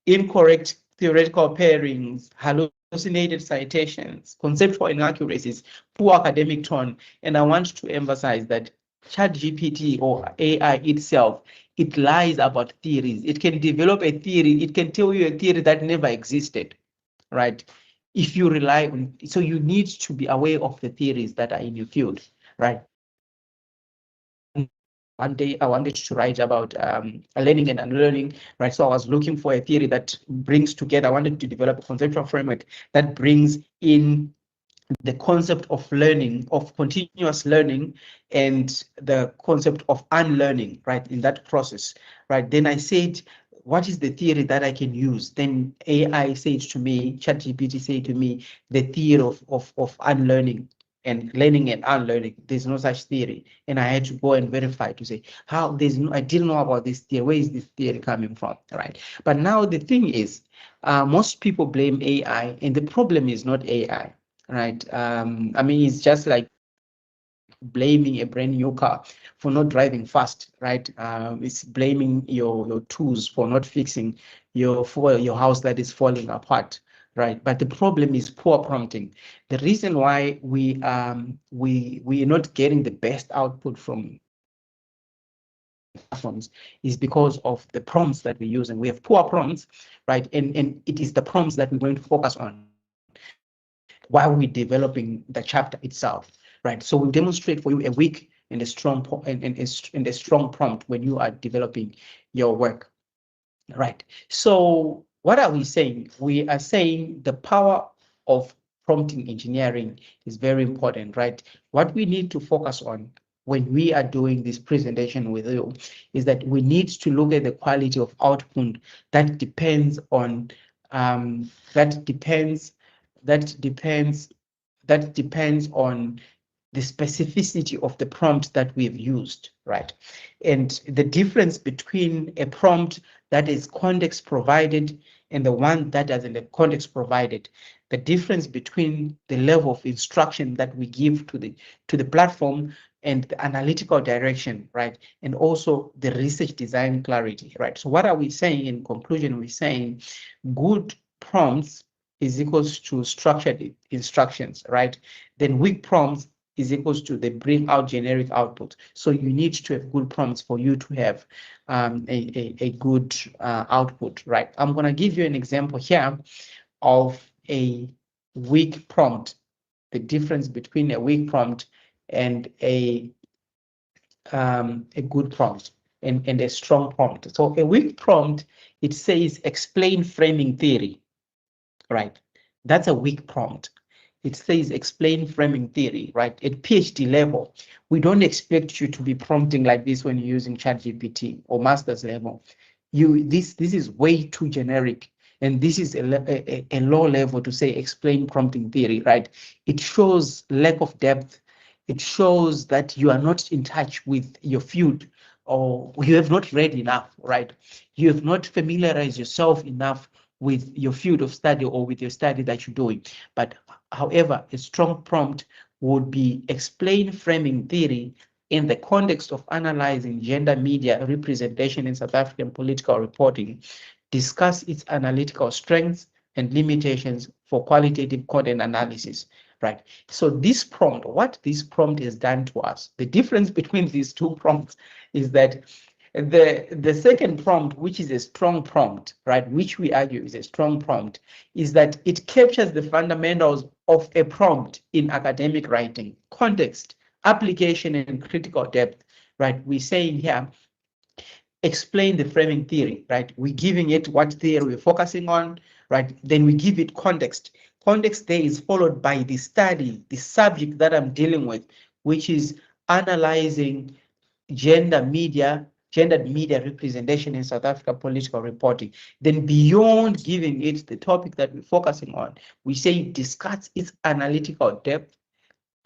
incorrect theoretical pairings, hallucinated citations, conceptual inaccuracies, poor academic tone. And I want to emphasize that ChatGPT or AI itself, it lies about theories. It can develop a theory. It can tell you a theory that never existed, right? If you rely on, so you need to be aware of the theories that are in your field, right? One day I wanted to write about learning and unlearning, right? So I was looking for a theory that brings together, I wanted to develop a conceptual framework that brings in the concept of learning, of continuous learning, and the concept of unlearning, right, in that process, right? Then I said, what is the theory that I can use? Then AI said to me, ChatGPT said to me, the theory of unlearning and learning and unlearning. There's no such theory. And I had to go and verify to say, how I didn't know about this theory. Where is this theory coming from, right? But now the thing is, most people blame AI, and the problem is not AI, right? I mean, it's just like blaming a brand new car for not driving fast, right? It's blaming your tools for not fixing your house that is falling apart, right? But the problem is poor prompting. The reason why we are not getting the best output from platforms is because of the prompts that we're using. We have poor prompts, right? And it is the prompts that we're going to focus on while we're developing the chapter itself, right? So we'll demonstrate for you a weak and a strong prompt when you are developing your work, right? So what are we saying? We are saying the power of prompting engineering is very important, right? What we need to focus on when we are doing this presentation with you is that we need to look at the quality of output that depends on the specificity of the prompt that we've used, right? And the difference between a prompt that is context provided and the one that doesn't have context provided, the difference between the level of instruction that we give to the platform and the analytical direction, right? And also the research design clarity, right? So what are we saying in conclusion? We're saying good prompts is equals to structured instructions, right? Then weak prompts is equals to they bring out generic output. So you need to have good prompts for you to have a good output, right? I'm going to give you an example here of a weak prompt, the difference between a weak prompt and a good prompt and a strong prompt. So a weak prompt, it says explain framing theory, right? That's a weak prompt. It says explain framing theory, right? At PhD level, we don't expect you to be prompting like this when you're using ChatGPT or master's level. This is way too generic. And this is a low level to say explain prompting theory, right? It shows lack of depth. It shows that you are not in touch with your field or you have not read enough, right? You have not familiarized yourself enough with your field of study or with your study that you're doing. But however, a strong prompt would be explain framing theory in the context of analyzing gender media representation in South African political reporting, discuss its analytical strengths and limitations for qualitative content analysis, right? So this prompt, what this prompt has done to us, the difference between these two prompts is that the second prompt, which is a strong prompt, right, which we argue is a strong prompt, is that it captures the fundamentals of a prompt in academic writing, context, application, and critical depth, right? We're saying here, explain the framing theory, right? We're giving it what theory we're focusing on, right? Then we give it context. Context there is followed by the study, the subject that I'm dealing with, which is analyzing gendered media representation in South Africa political reporting. Then beyond giving it the topic that we're focusing on, we say discuss its analytical depth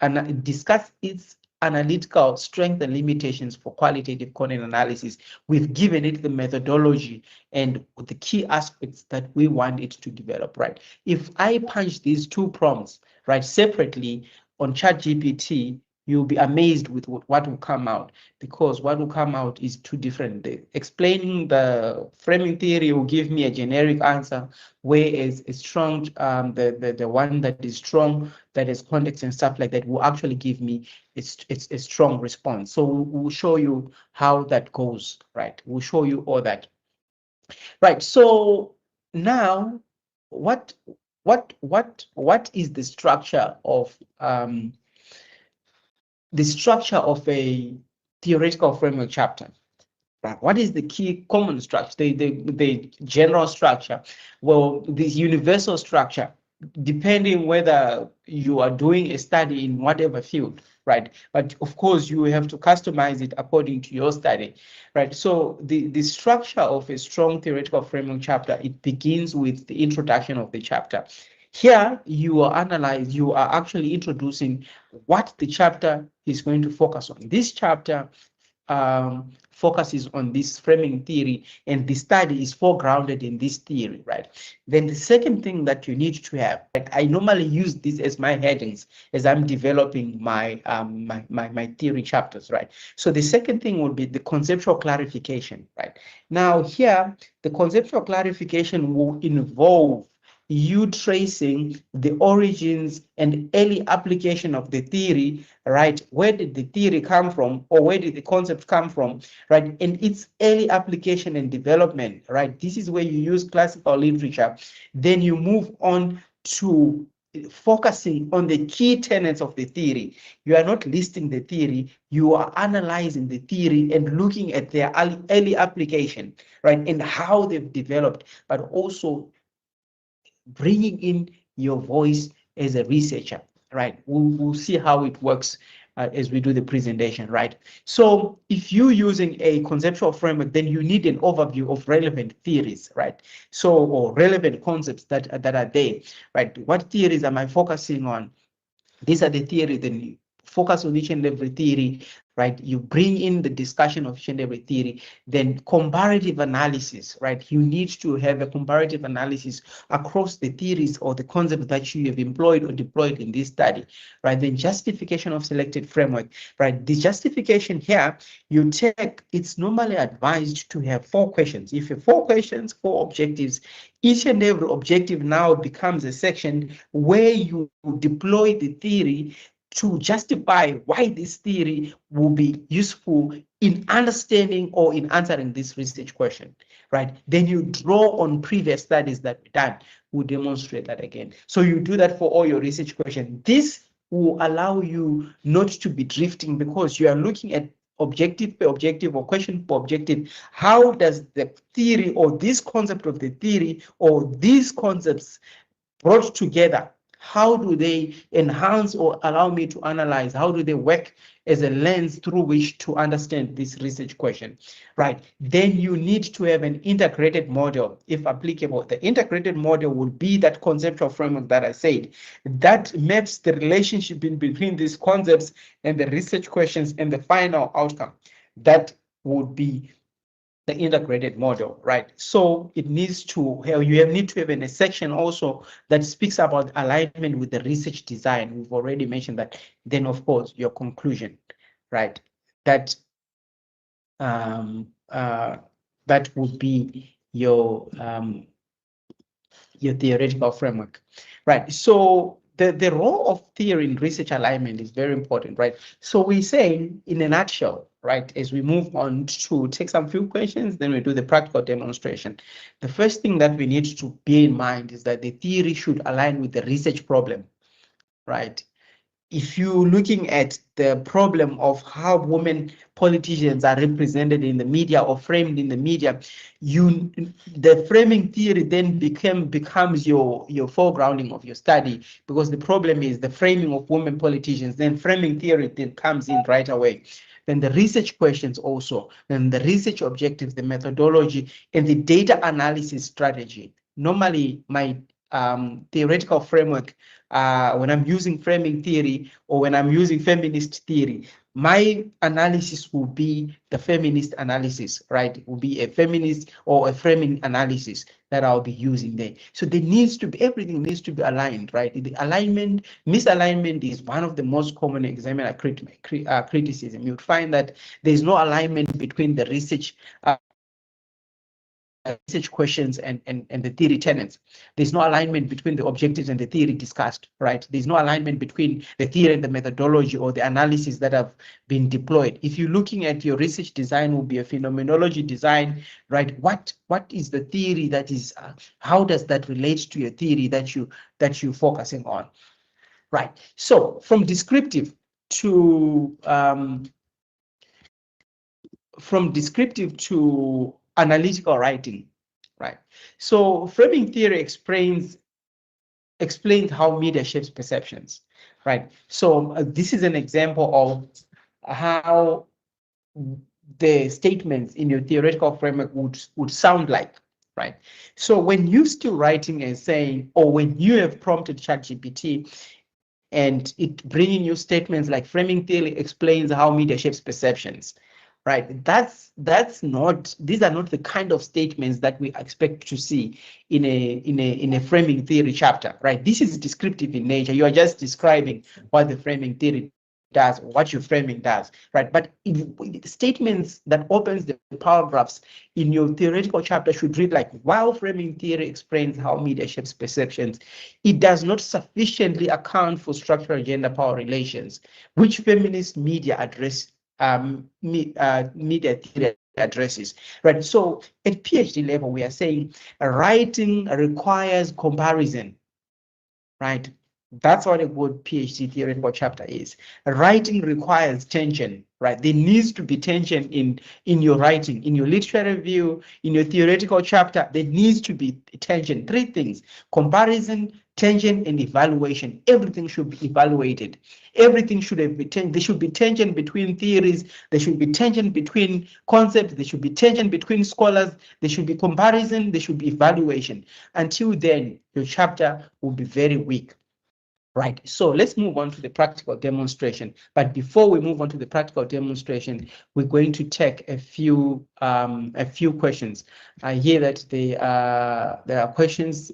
and discuss its analytical strength and limitations for qualitative content analysis. We've given it the methodology and the key aspects that we want it to develop, right? If I punch these two prompts, right, separately on ChatGPT, you'll be amazed with what will come out, because what will come out is two different. Explaining the framing theory will give me a generic answer, whereas a strong, the one that is strong, that is context and stuff like that, will actually give me a strong response. So we'll show you how that goes, right? We'll show you all that. Right, so now what is the structure of a theoretical framework chapter? Right. What is the key common structure, the general structure? Well, this universal structure, depending whether you are doing a study in whatever field, right? But of course, you have to customize it according to your study, right? So the structure of a strong theoretical framework chapter, it begins with the introduction of the chapter. Here, you are actually introducing what the chapter is going to focus on. This chapter focuses on this framing theory, and the study is foregrounded in this theory, right? Then the second thing that you need to have, right, I normally use this as my headings as I'm developing my my theory chapters, right? So the second thing would be the conceptual clarification, right? Now here, the conceptual clarification will involve you tracing the origins and early application of the theory, right? Where did the theory come from, or where did the concept come from, right? And its early application and development, right? This is where you use classical literature. Then you move on to focusing on the key tenets of the theory. You are not listing the theory, you are analyzing the theory and looking at their early application, right? And how they've developed, but also bringing in your voice as a researcher, right? We'll see how it works as we do the presentation, right? So if you're using a conceptual framework, then you need an overview of relevant theories, right? So, or relevant concepts that are there, right? What theories am I focusing on? These are the theories. Then focus on each and every theory, right? You bring in the discussion of each and every theory, then comparative analysis, right? You need to have a comparative analysis across the theories or the concepts that you have employed or deployed in this study, right? Then justification of selected framework, right? The justification here, you take, it's normally advised to have 4 questions. If you have 4 questions, 4 objectives, each and every objective now becomes a section where you deploy the theory to justify why this theory will be useful in understanding or in answering this research question, right? Then you draw on previous studies that we've done. We'll demonstrate that again. So you do that for all your research questions. This will allow you not to be drifting because you are looking at objective per objective or question per objective. How does the theory or this concept of the theory or these concepts brought together, how do they enhance or allow me to analyze? How do they work as a lens through which to understand this research question, right? Then you need to have an integrated model, if applicable. The integrated model will be that conceptual framework that I said, that maps the relationship in between these concepts and the research questions and the final outcome. That would be the integrated model, right? So it needs to have, you need to have a section also that speaks about alignment with the research design. We've already mentioned that. Then of course your conclusion, right? That that would be your theoretical framework, right? So the role of theory in research alignment is very important, right? So we're saying in a nutshell, right, as we move on to take some few questions, then we do the practical demonstration. The first thing that we need to bear in mind is that the theory should align with the research problem, right? If you're looking at the problem of how women politicians are represented in the media or framed in the media, the framing theory then becomes your foregrounding of your study, because the problem is the framing of women politicians, then framing theory then comes in right away. Then the research questions also, and the research objectives, the methodology, and the data analysis strategy. Normally, my theoretical framework, when I'm using framing theory or when I'm using feminist theory, my analysis will be the feminist analysis, right? It will be a feminist or a framing analysis that I'll be using there. So there needs to be, everything needs to be aligned, right? The alignment, misalignment is one of the most common examiner criticism. You'd find that there's no alignment between the research questions and the theory tenets. There's no alignment between the objectives and the theory discussed, right? There's no alignment between the theory and the methodology or the analysis that have been deployed. If you're looking at your research design, will be a phenomenology design, right? What is the theory that is, how does that relate to your theory that you're focusing on, right? So from descriptive to analytical writing, right? So framing theory explains how media shapes perceptions, right? So this is an example of how the statements in your theoretical framework would sound like, right? So when you're still writing and saying, or when you have prompted ChatGPT and it bringing you statements like framing theory explains how media shapes perceptions, right? These are not the kind of statements that we expect to see in a framing theory chapter, right? This is descriptive in nature. You are just describing what the framing theory does, what your framing does, right? But statements that opens the paragraphs in your theoretical chapter should read like, while framing theory explains how media shapes perceptions, it does not sufficiently account for structural gender power relations, which feminist media address media theory addresses, right? So at PhD level, we are saying writing requires comparison, right? That's what a good PhD theoretical chapter is. Writing requires tension, right? There needs to be tension in your writing, in your literary review, in your theoretical chapter. There needs to be tension. 3 things: comparison, tension, and evaluation. Everything should be evaluated. Everything should have been there should be tension between theories. There should be tension between concepts. There should be tension between scholars. There should be comparison. There should be evaluation. Until then, your chapter will be very weak. Right, so let's move on to the practical demonstration. But before we move on to the practical demonstration, we're going to take a few questions. I hear that there are questions,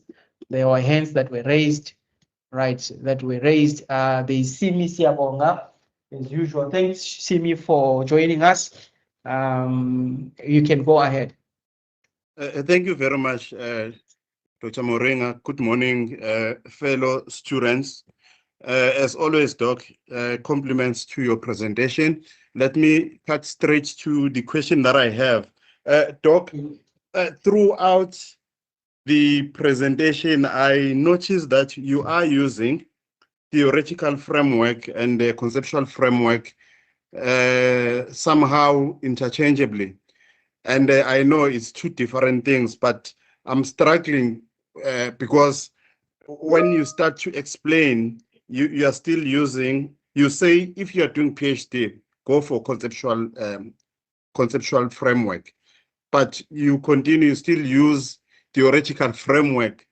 there were hands that were raised, right? There's Simi Siabonga, as usual. Thanks, Simi, for joining us. You can go ahead. Thank you very much, Dr. Morenga. Good morning, fellow students. As always, Doc, compliments to your presentation. Let me cut straight to the question that I have. Doc, throughout the presentation, I noticed that you are using theoretical framework and the conceptual framework somehow interchangeably. And I know it's two different things, but I'm struggling because when you start to explain, you are still using, you say if you are doing PhD, go for conceptual framework, but you continue still use theoretical framework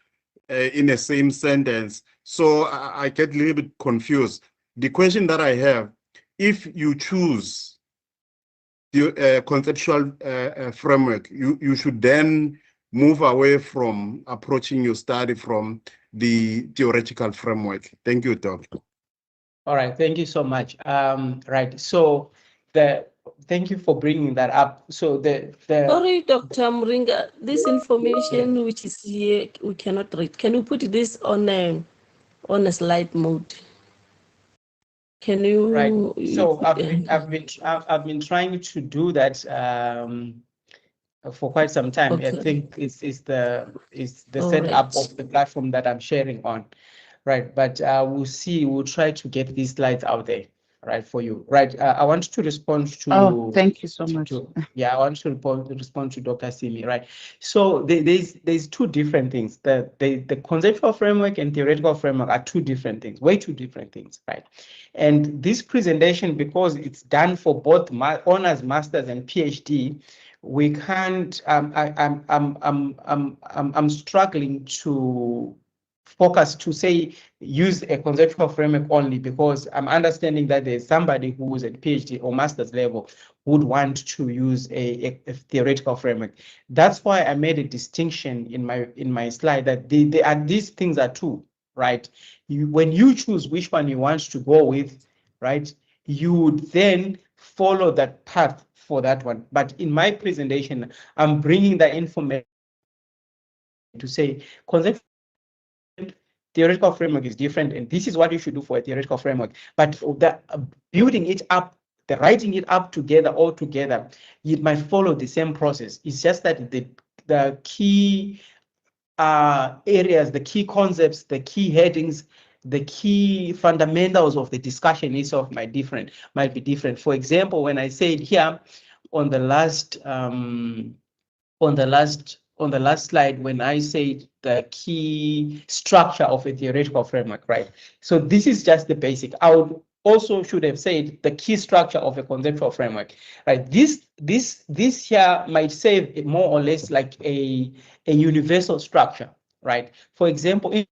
in the same sentence. So I get a little bit confused. The question that I have, if you choose the conceptual framework, you should then move away from approaching your study from the theoretical framework. Thank you, Doc. All right, thank you so much. Right, so thank you for bringing that up. So Sorry, Dr. Moringa, this information which is here, we cannot read. Can you put this on a slide mode? Can you? Right. So I've been trying to do that for quite some time. Okay. I think it's the All setup right. of the platform that I'm sharing on, right? But we'll try to get these slides out there, right, for you, right? I want to respond to. Oh, thank you so much. Yeah, I want to respond to Dr. Simi, right? So there's two different things. The conceptual framework and theoretical framework are two different things, way two different things, right? And this presentation, because it's done for both honors, masters, and PhD, we can't. I'm struggling to focus to say use a conceptual framework only, because I'm understanding that there's somebody who is at PhD or master's level would want to use a theoretical framework. That's why I made a distinction in my slide that these things are two, right? When you choose which one you want to go with, right, you would then follow that path for that one. But in my presentation, I'm bringing the information to say conceptual theoretical framework is different, and this is what you should do for a theoretical framework. But the building it up, the writing it up together, all together, it might follow the same process. It's just that the key areas, the key concepts, the key headings, the key fundamentals of the discussion itself might be different. For example, when I said here on the last slide, when I said the key structure of a theoretical framework, right? So this is just the basic. I would also should have said the key structure of a conceptual framework, right? This here might say more or less like a universal structure, right? For example,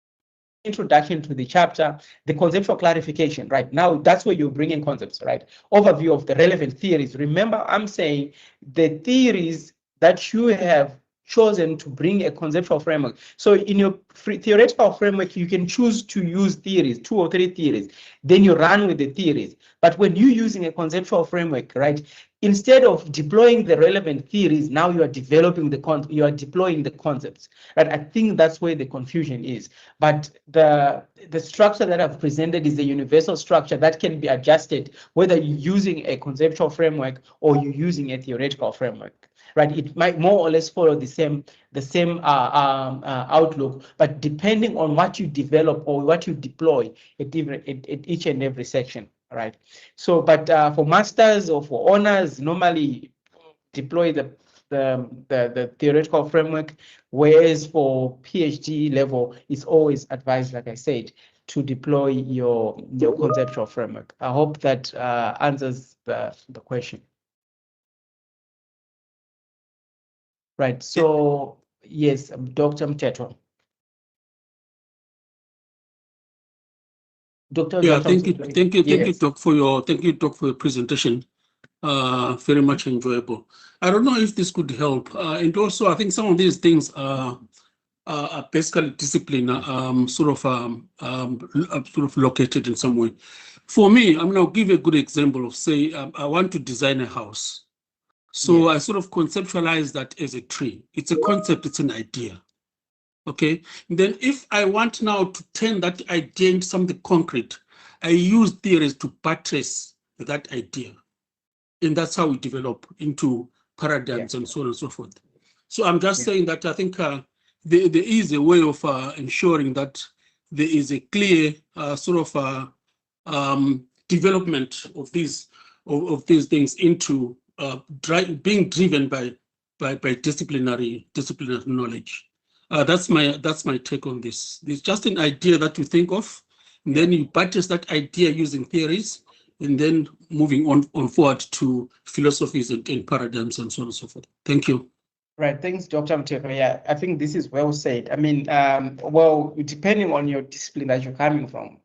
introduction to the chapter, the conceptual clarification, right? Now that's where you bring in concepts, right? Overview of the relevant theories. Remember, I'm saying the theories that you have chosen to bring a conceptual framework. So in your theoretical framework, you can choose to use theories, 2 or 3 theories, then you run with the theories. But when you're using a conceptual framework, right, instead of deploying the relevant theories, now you are deploying the concepts, right? I think that's where the confusion is. But the structure that I've presented is a universal structure that can be adjusted whether you're using a conceptual framework or you're using a theoretical framework, right? It might more or less follow the same outlook, but depending on what you develop or what you deploy at each and every section, right? So, but for masters or for honors, normally deploy the theoretical framework, whereas for PhD level, it's always advised, like I said, to deploy your conceptual framework. I hope that answers the question. Right. So yes, Dr. Mteto. Dr. Yeah, Dr. thank you, Yes. Doc, for your presentation. Very much enjoyable. I don't know if this could help, and also I think some of these things are basically discipline, sort of located in some way. For me, I'll give a good example of, say, I want to design a house. So I sort of conceptualize that as a tree. It's a concept, it's an idea. Okay. And then if I want now to turn that idea into something concrete, I use theories to buttress that idea. And that's how we develop into paradigms and so on and so forth. So I'm just saying that I think there is a way of ensuring that there is a clear sort of development of these things into being driven by disciplinary knowledge. That's my take on this. It's just an idea that you think of, and then you buttress that idea using theories, and then moving on forward to philosophies and paradigms and so on and so forth. Thank you. Right, thanks, Dr. Mteko. Yeah, I think this is well said. I mean, well, depending on your discipline that you're coming from,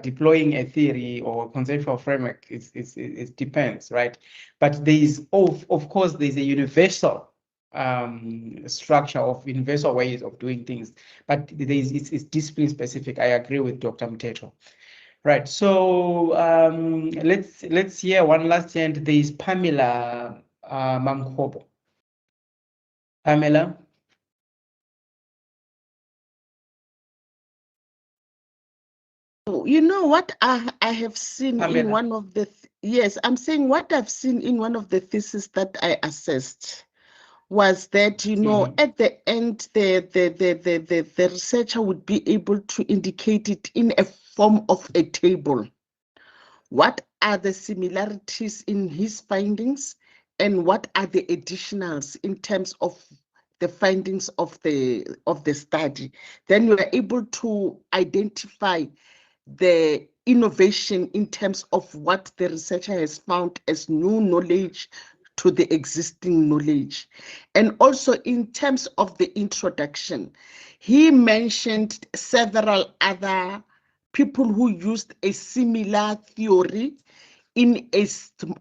deploying a theory or conceptual framework, it depends, right? But there is, of course, there's a universal structure of universal ways of doing things, but it's discipline specific. I agree with Dr. Mteko. Right, so let's hear one last hand. There is Pamela Mamkobo. Pamela. You know what I have seen Pamela. in one of the yes, I'm saying what I've seen in one of the theses that I assessed was that, you know, at the end the researcher would be able to indicate it in a form of a table. What are the similarities in his findings, and what are the additionals in terms of the findings of the study? Then you are able to identify the innovation in terms of what the researcher has found as new knowledge to the existing knowledge. And also in terms of the introduction, he mentioned several other people who used a similar theory in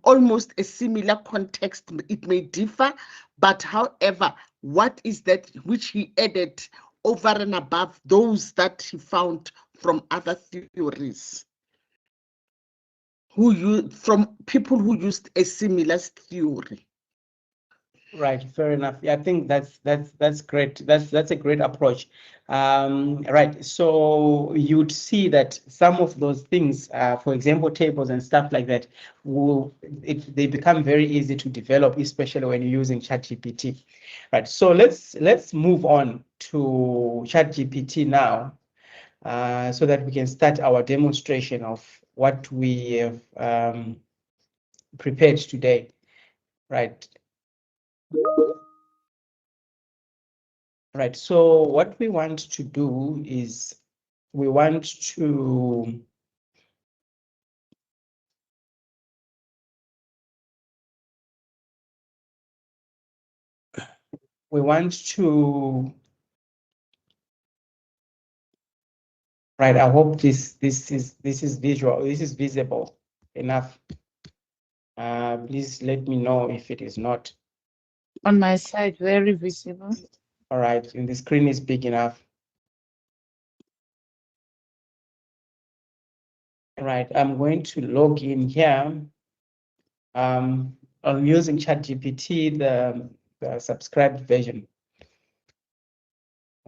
almost a similar context. It may differ, but however, what is that which he added over and above those that he found from other theories, from people who used a similar theory? Right, fair enough. Yeah, I think that's great. That's a great approach. Right, so you'd see that some of those things, for example, tables and stuff like that, they become very easy to develop, especially when you're using ChatGPT. Right, so let's move on to ChatGPT now, so that we can start our demonstration of what we have prepared today. Right. Right, so what we want to do is we want to right, I hope this is visual, this is visible enough. Please let me know if it is not. On my side, very visible. All right, and the screen is big enough. Right, I'm going to log in here. I'm using ChatGPT, the subscribed version.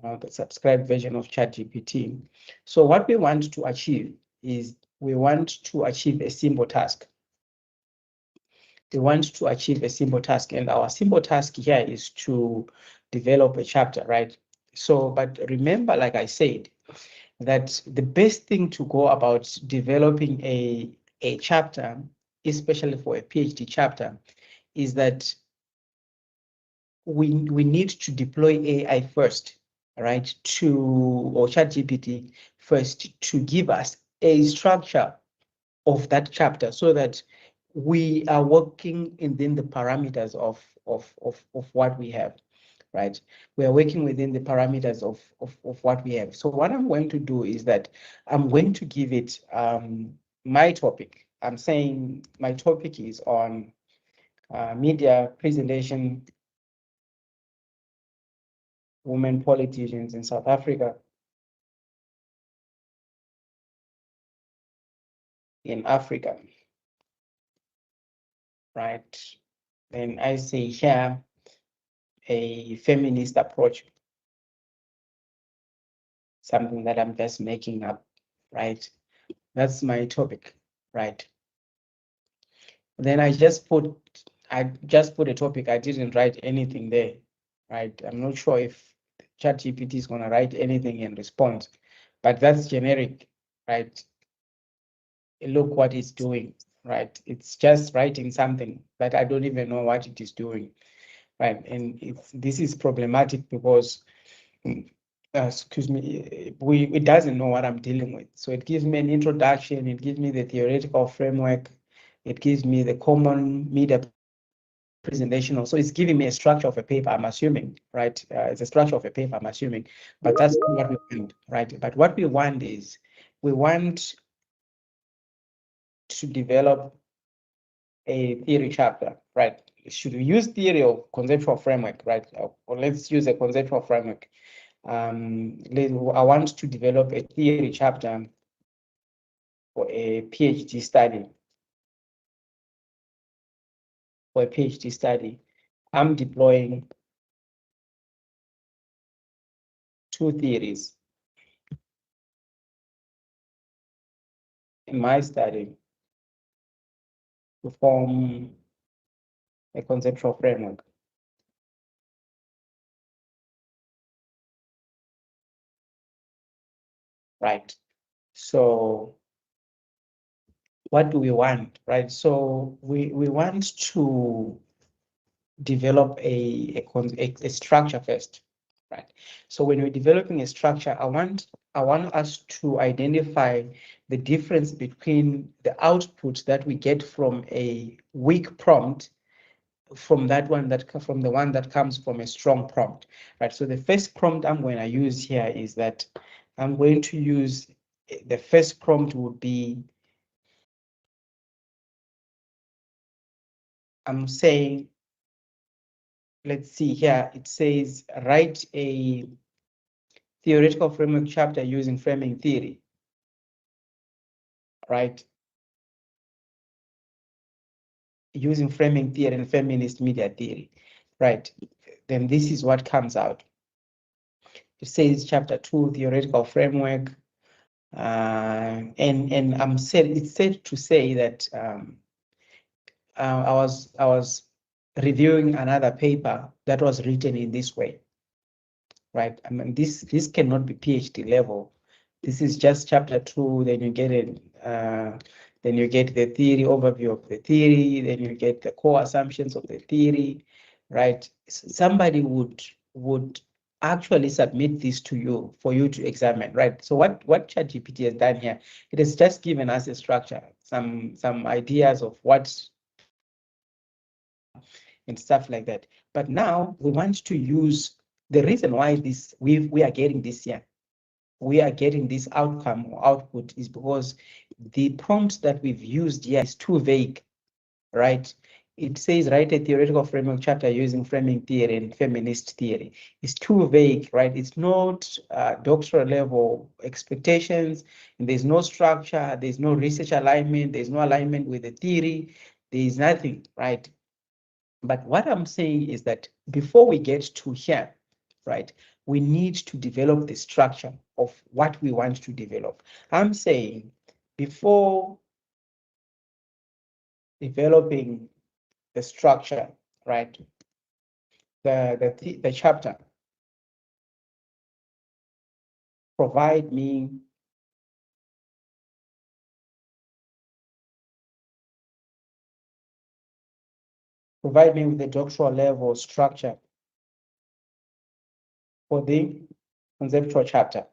The subscribed version of ChatGPT. So what we want to achieve is we want to achieve a simple task. We want to achieve a simple task, and our simple task here is to develop a chapter, right? So, but remember, like I said, that the best thing to go about developing a chapter, especially for a PhD chapter, is that we need to deploy AI first, right? Or ChatGPT first to give us a structure of that chapter, so that we are working within the parameters of what we have, right? We are working within the parameters of what we have. So what I'm going to do is that I'm going to give it my topic. I'm saying my topic is on media presentation, women politicians in South Africa, in Africa, right? Then I say here, a feminist approach, something that I'm just making up, right? That's my topic, right? Then I just put a topic. I didn't write anything there, right? I'm not sure if ChatGPT is gonna write anything in response, but that's generic, right? Look what it's doing, right? It's just writing something that I don't even know what it is doing, right? And this is problematic because excuse me, it doesn't know what I'm dealing with. So it gives me an introduction, it gives me the theoretical framework, it gives me the common media presentation. So it's giving me a structure of a paper, I'm assuming, right? It's a structure of a paper, I'm assuming, but that's not what we want, right? But what we want is, we want to develop a theory chapter, right? Should we use theory or conceptual framework, right? Or let's use a conceptual framework. I want to develop a theory chapter for a PhD study. For a PhD study, I'm deploying 2 theories in my study to form a conceptual framework. Right. So what do we want, right? So we want to develop a structure first, right? So when we're developing a structure, I want us to identify the difference between the output that we get from a weak prompt from the one that comes from a strong prompt, right? So the first prompt I'm going to use here is that I'm going to use, the first prompt would be, I'm saying, let's see here, it says write a theoretical framework chapter using framing theory, right? Using framing theory and feminist media theory, right? Then this is what comes out. It says chapter 2, theoretical framework. And it's safe to say that I was reviewing another paper that was written in this way, right? I mean, this cannot be PhD level. This is just chapter 2. Then you get it. Then you get the theory overview of the theory. Then you get the core assumptions of the theory, right? Somebody would actually submit this to you for you to examine, right? So what ChatGPT has done here, it has just given us a structure, some ideas of what and stuff like that. But now we want to use the reason why we are getting this here. We are getting this outcome or output is because the prompt that we've used here is too vague, right? It says write a theoretical framework chapter using framing theory and feminist theory. It's too vague, right? It's not doctoral level expectations, and there's no structure, there's no research alignment, there's no alignment with the theory, there's nothing, right? But what I'm saying is that before we get to here, right, we need to develop the structure of what we want to develop. I'm saying before developing the structure, right, the chapter, provide me with the doctoral level structure for the conceptual chapter,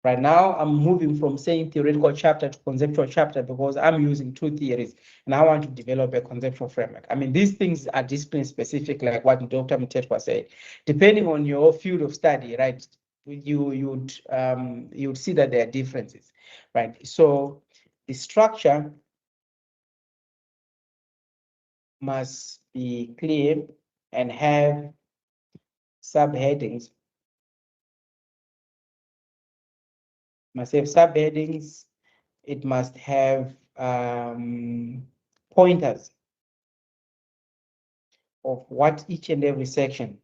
Right now, I'm moving from saying theoretical chapter to conceptual chapter because I'm using two theories and I want to develop a conceptual framework. I mean, these things are discipline specific, like what Dr. Mtetwa said. Depending on your field of study, right, you'd see that there are differences, right? So the structure must be clear and have subheadings. Must have subheadings. It must have pointers of what each and every section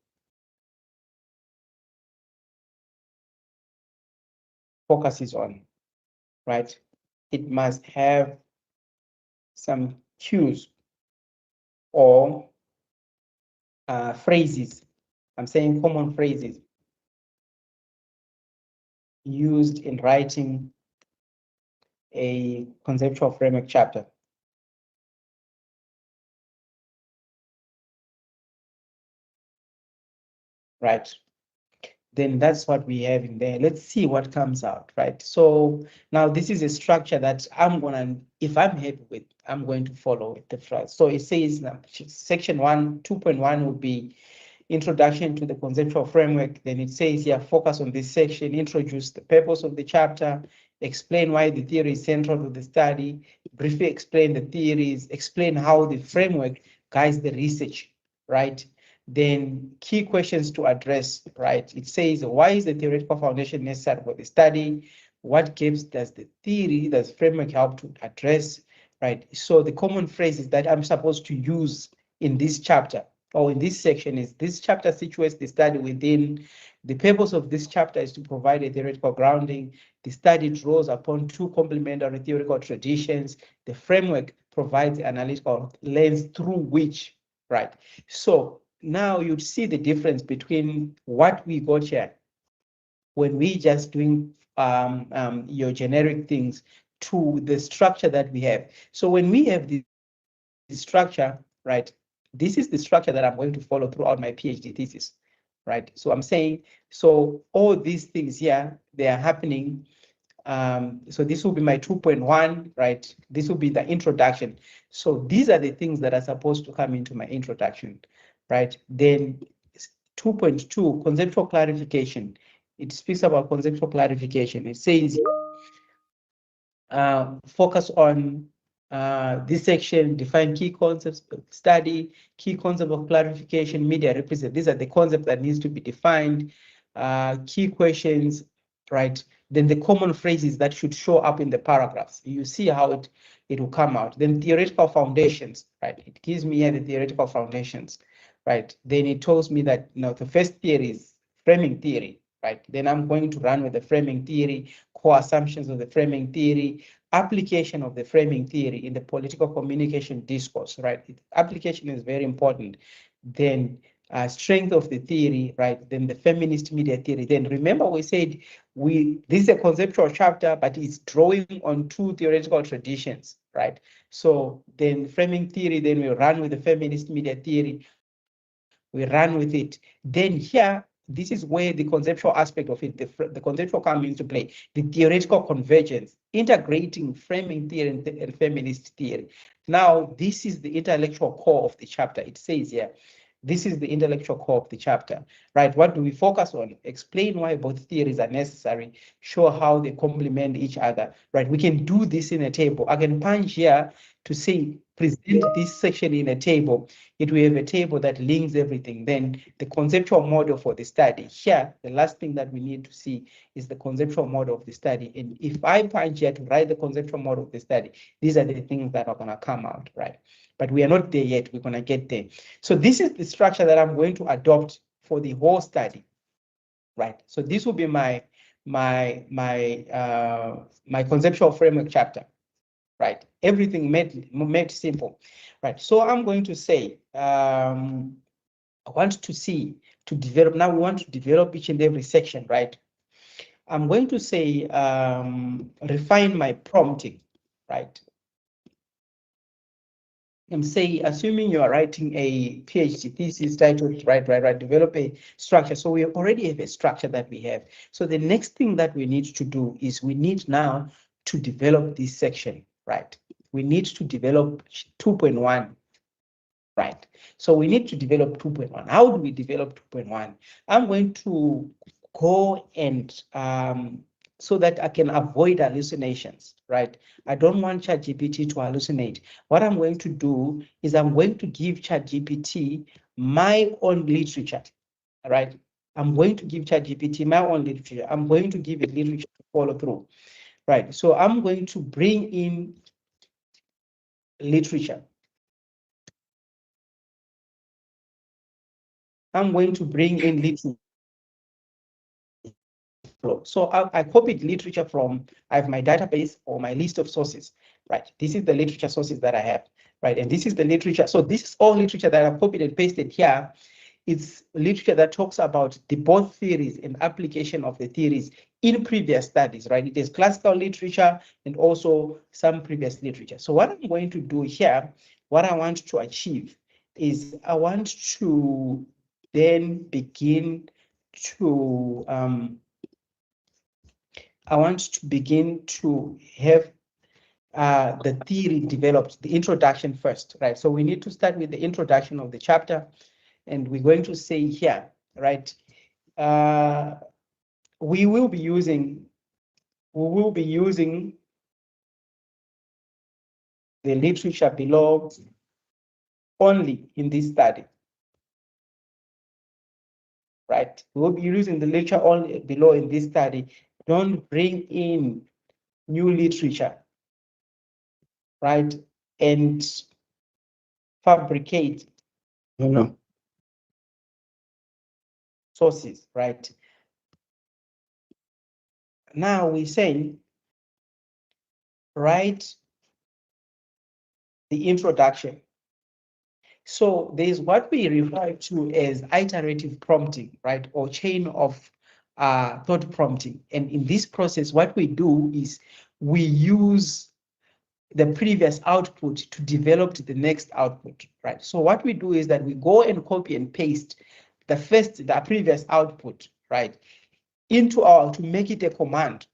focuses on, right? It must have some cues or phrases. I'm saying common phrases used in writing a conceptual framework chapter. Right. Then that's what we have in there. Let's see what comes out, right? So now this is a structure that I'm gonna, if I'm happy with, I'm going to follow the first. So it says section 2.1 will be introduction to the conceptual framework. Then it says here, focus on this section, introduce the purpose of the chapter, explain why the theory is central to the study, briefly explain the theories, explain how the framework guides the research, right? Then key questions to address, right? It says, why is the theoretical foundation necessary for the study? What gaps does the framework help to address, right? So the common phrases that I'm supposed to use in this chapter or in this section is, this chapter situates the study within. The purpose of this chapter is to provide a theoretical grounding. The study draws upon two complementary theoretical traditions. The framework provides the analytical lens through which, right? So now you'd see the difference between what we got here when we just doing your generic things to the structure that we have. So when we have the structure, right, this is the structure that I'm going to follow throughout my PhD thesis, right? So I'm saying, so all these things here, they are happening. So this will be my 2.1, right? This will be the introduction. So these are the things that are supposed to come into my introduction, right? Then 2.2, conceptual clarification. It speaks about conceptual clarification. It says, focus on this section, define key concepts of study, key concept of clarification, media represent. These are the concepts that needs to be defined, key questions, right? Then the common phrases that should show up in the paragraphs. You see how it will come out. Then theoretical foundations, right? It gives me here the theoretical foundations, right? Then it tells me that, you know, the first theory is framing theory, right? Then I'm going to run with the framing theory, core assumptions of the framing theory, application of the framing theory in the political communication discourse, right? Application is very important. Then strength of the theory, right? Then the feminist media theory. Then remember we said this is a conceptual chapter, but it's drawing on two theoretical traditions, right? So then framing theory, then we run with the feminist media theory, we run with it. Then here, this is where the conceptual aspect of it, the conceptual comes into play, the theoretical convergence, integrating framing theory and feminist theory. Now, this is the intellectual core of the chapter. It says here, this is the intellectual core of the chapter, right? What do we focus on? Explain why both theories are necessary, show how they complement each other, right? We can do this in a table. I can punch here to say, present this section in a table. It will have a table that links everything. Then the conceptual model for the study. Here, the last thing that we need to see is the conceptual model of the study. And if I punch here to write the conceptual model of the study, these are the things that are going to come out, right? But we are not there yet. We're going to get there. So this is the structure that I'm going to adopt for the whole study, right? So this will be my conceptual framework chapter, right? Everything made simple, right? So I'm going to say, I want to develop, now we want to develop each and every section, right? I'm going to say, refine my prompting, right? say, assuming you are writing a PhD thesis titled, develop a structure. So we already have a structure that we have. So the next thing that we need to do is we need now to develop this section, right? We need to develop 2.1, right? So we need to develop 2.1. How do we develop 2.1? I'm going to go and so that I can avoid hallucinations, right? I don't want ChatGPT to hallucinate. What I'm going to do is I'm going to give ChatGPT my own literature, right? I'm going to give ChatGPT my own literature. I'm going to give it literature to follow through, right? So I'm going to bring in literature. I'm going to bring in literature. So I copied literature from, I have my database or my list of sources, right? This is the literature sources that I have, right? And this is the literature. So this is all literature that I've copied and pasted here. It's literature that talks about the both theories and application of the theories in previous studies, right? It is classical literature and also some previous literature. So what I'm going to do here, what I want to achieve is I want to then begin to have the theory developed, the introduction first, right? So we need to start with the introduction of the chapter, and we're going to say here, right? We will be using the literature below only in this study, right? We will be using the literature only below in this study. Don't bring in new literature, right? And fabricate sources, right? Now we say, write the introduction. So there's what we refer to as iterative prompting, right? Or chain of thought prompting. And in this process, what we do is we use the previous output to develop the next output, right? So what we do is that we go and copy and paste the previous output, right, to make it a command,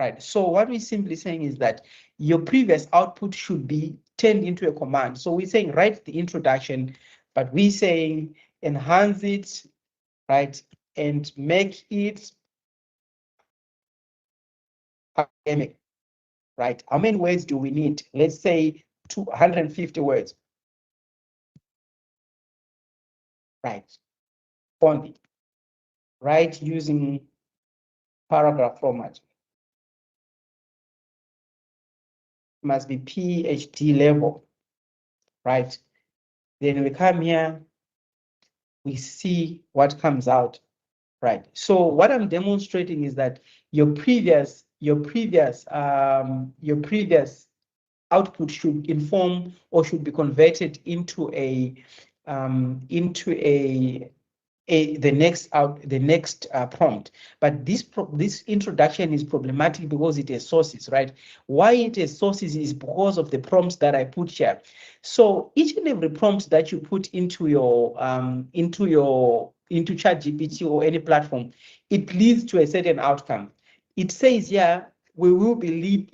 right? So what we're simply saying is that your previous output should be turned into a command. So we're saying write the introduction, but we're saying enhance it, right, and make it academic, right? How many words do we need? Let's say 250 words, right? Only, right, using paragraph format. Must be PhD level, right? Then we come here, we see what comes out, right? So what I'm demonstrating is that your previous output should inform or should be converted into the next prompt. But this introduction is problematic because it has sources, right? Why it has sources is because of the prompts that I put here. So each and every prompt that you put into ChatGPT or any platform, it leads to a certain outcome. It says here, we will be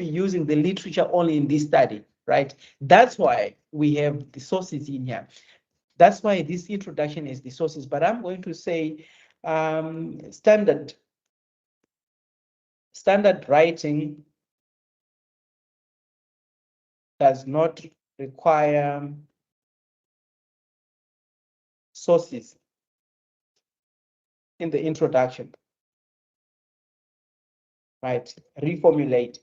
using the literature only in this study, right? That's why we have the sources in here. That's why this introduction is the sources, but I'm going to say standard writing does not require sources in the introduction, right? Reformulate.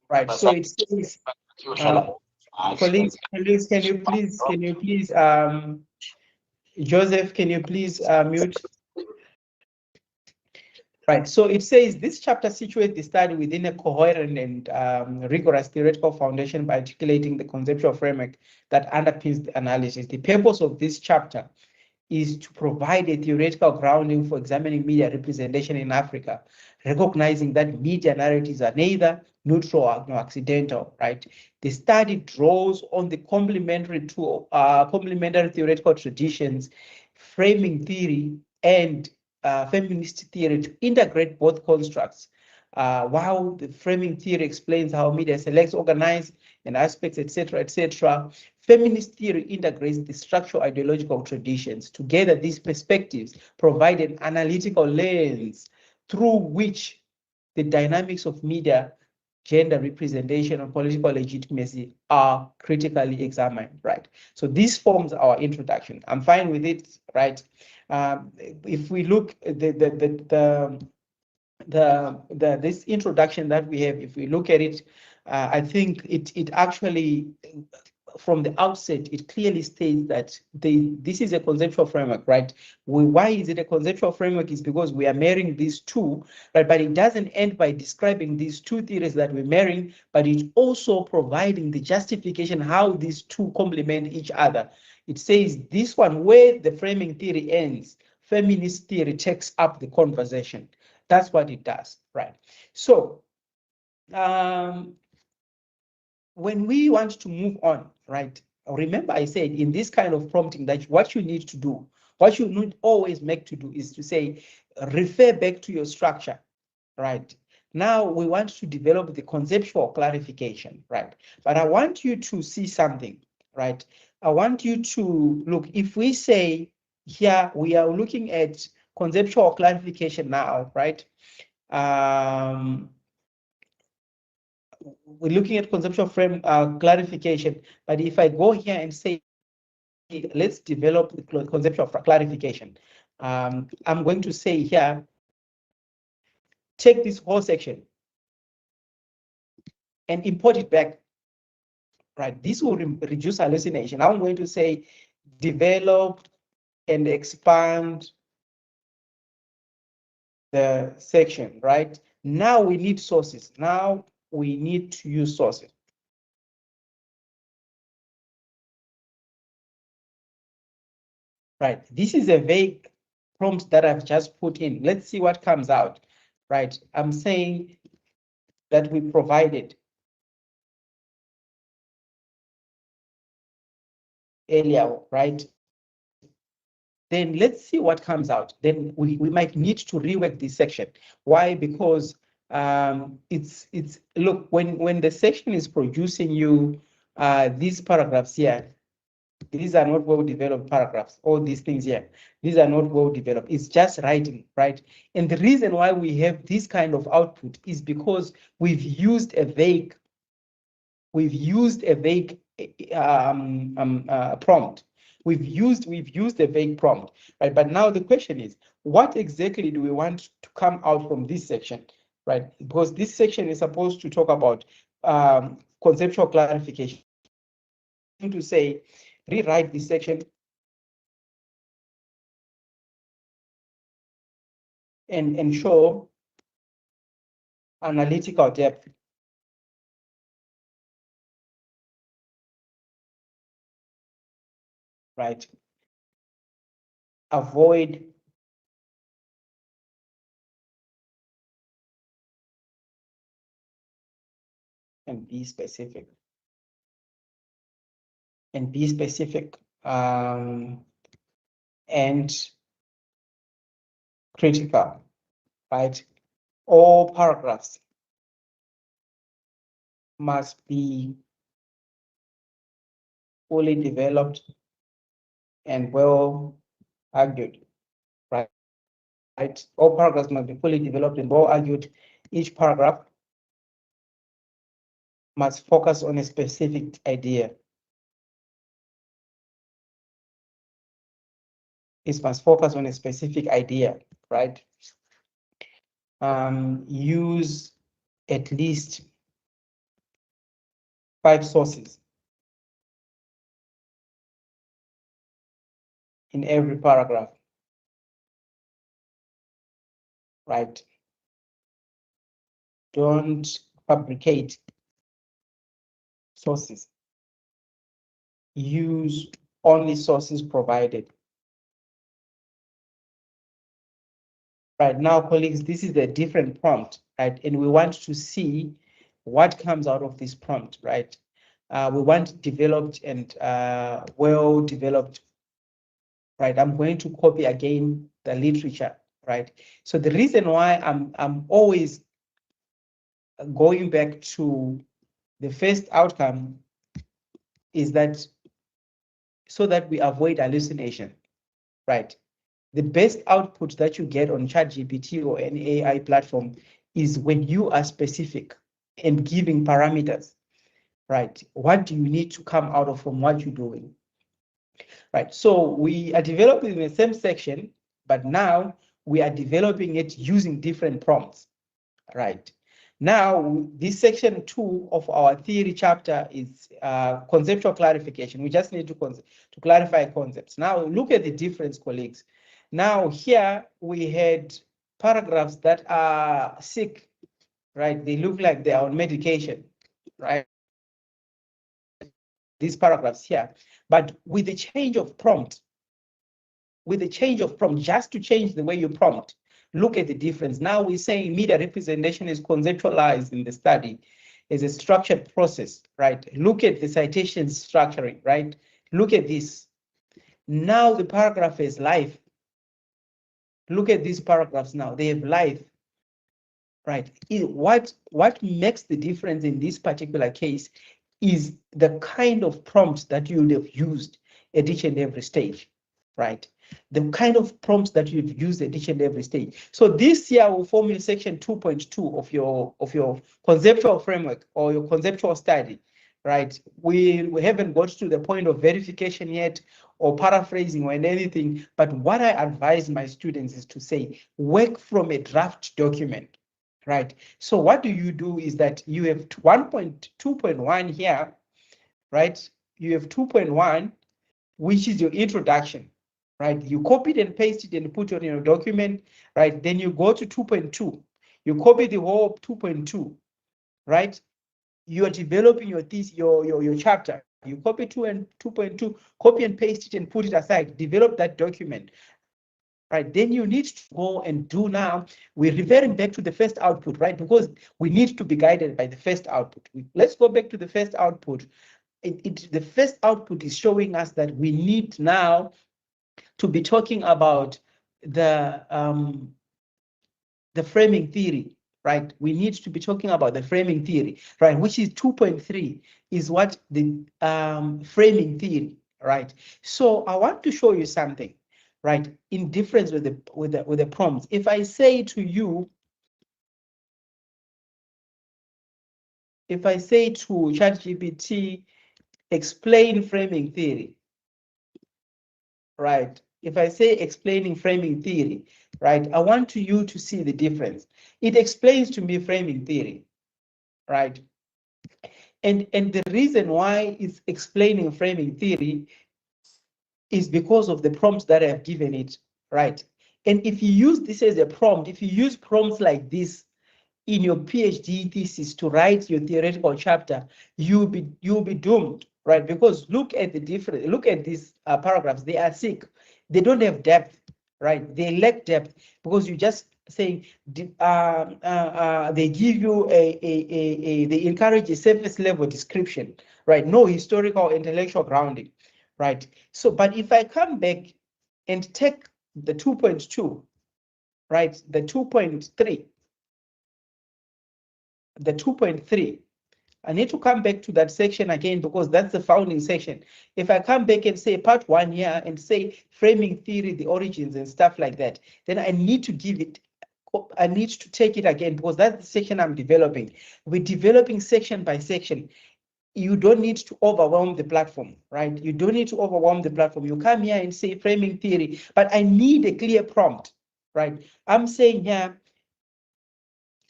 Right, so it says, colleagues, can you please, Joseph, can you please mute? Right, so it says this chapter situates the study within a coherent and rigorous theoretical foundation by articulating the conceptual framework that underpins the analysis. The purpose of this chapter is to provide a theoretical grounding for examining media representation in Africa, recognizing that media narratives are neither neutral nor accidental, right? The study draws on the complementary theoretical traditions, framing theory and feminist theory to integrate both constructs. While the framing theory explains how media selects, organize, and aspects, etc., feminist theory integrates the structural ideological traditions. Together, these perspectives provide an analytical lens through which the dynamics of media, gender representation, and political legitimacy are critically examined, right? So this forms our introduction. I'm fine with it, right? If we look at this introduction that we have, if we look at it, I think it actually, from the outset, it clearly states that this is a conceptual framework, right? Why is it a conceptual framework? Is because we are marrying these two, right? But it doesn't end by describing these two theories that we're marrying, but it's also providing the justification how these two complement each other. It says this one, where the framing theory ends, feminist theory takes up the conversation. That's what it does, right? So when we want to move on, right? Remember I said in this kind of prompting that what you need to do, what you need always make to do is to say, refer back to your structure, right? Now we want to develop the conceptual clarification, right? But I want you to see something, right? I want you to look, if we say here, we are looking at conceptual clarification now, right? We're looking at conceptual frame clarification, but if I go here and say, let's develop the conceptual clarification, I'm going to say here, take this whole section and import it back, right? This will reduce hallucination. I'm going to say, develop and expand the section, right? Now we need sources. Now we need to use sources. Right, this is a vague prompt that I've just put in. Let's see what comes out, right? I'm saying that we provided earlier, right? Then let's see what comes out. Then we might need to rework this section. Why? Because it's look, when the section is producing you these paragraphs here, these are not well-developed paragraphs. All these things here, these are not well-developed. It's just writing, right? And the reason why we have this kind of output is because we've used a vague prompt. We've used a vague prompt, right? But now the question is, what exactly do we want to come out from this section, right? Because this section is supposed to talk about conceptual clarification. To say, rewrite this section and ensure analytical depth. Right? Avoid and be specific. And be specific and critical, right? All paragraphs must be fully developed and well argued, right? All paragraphs must be fully developed and well argued. Each paragraph must focus on a specific idea. It must focus on a specific idea, right? Use at least 5 sources in every paragraph, right? Don't fabricate sources. Use only sources provided. Right now, colleagues, this is a different prompt, right? And we want to see what comes out of this prompt, right? We want developed and well developed, right? I'm going to copy again the literature, right? So the reason why I'm always going back to the first outcome is that so that we avoid hallucination, right? The best output that you get on ChatGPT or any AI platform is when you are specific and giving parameters, right? What do you need to come out of from what you're doing, right? So we are developing the same section, but now we are developing it using different prompts, right? Now, this section 2 of our theory chapter is conceptual clarification. We just need to clarify concepts. Now, look at the difference, colleagues. Now, here we had paragraphs that are sick, right? They look like they are on medication, right? These paragraphs here. But with the change of prompt, just to change the way you prompt, look at the difference. Now we're saying media representation is conceptualized in the study as a structured process, right? Look at the citation structuring, right? Look at this. Now the paragraph is life. Look at these paragraphs now, they have life, right? What makes the difference in this particular case is the kind of prompt that you would have used at each and every stage, right? The kind of prompts that you've used at each and every stage. So this year will form in section 2.2 of your conceptual framework or your conceptual study, right? We haven't got to the point of verification yet or paraphrasing or anything, but what I advise my students is to say, work from a draft document, right? So what do is that you have 2.1 here, right? You have 2.1, which is your introduction, right? You copy it and paste it and put it in your document, right? Then you go to 2.2. You copy the whole 2.2, right? You are developing your thesis, your chapter. You copy 2.2, copy and paste it and put it aside. Develop that document, right? Then you need to go and do now. We're referring back to the first output, right? Because we need to be guided by the first output. Let's go back to the first output. The first output is showing us that we need now to be talking about the framing theory, right? We need to be talking about the framing theory, right? Which is 2.3 is what the framing theory, right? So I want to show you something, right? In difference with the prompts. If I say to you, if I say to ChatGPT, explain framing theory, right? If I say explaining framing theory, right, I want you to see the difference. It explains to me framing theory, right? And the reason why it's explaining framing theory is because of the prompts that I've given it, right? And if you use this as a prompt, if you use prompts like this in your PhD thesis to write your theoretical chapter, you'll be doomed, right? Because look at the difference. Look at these paragraphs. They are sick. They don't have depth, right? They lack depth because you just saying they give you they encourage a surface level description, right? No historical intellectual grounding, right? So, but if I come back and take the 2.2, right, the 2.3, the 2.3, I need to come back to that section again because that's the founding section. If I come back and say part 1 here and say framing theory, the origins and stuff like that, then I need to give it, I need to take it again because that's the section I'm developing. We're developing section by section. You don't need to overwhelm the platform, right? You don't need to overwhelm the platform. You come here and say framing theory, but I need a clear prompt, right? I'm saying here,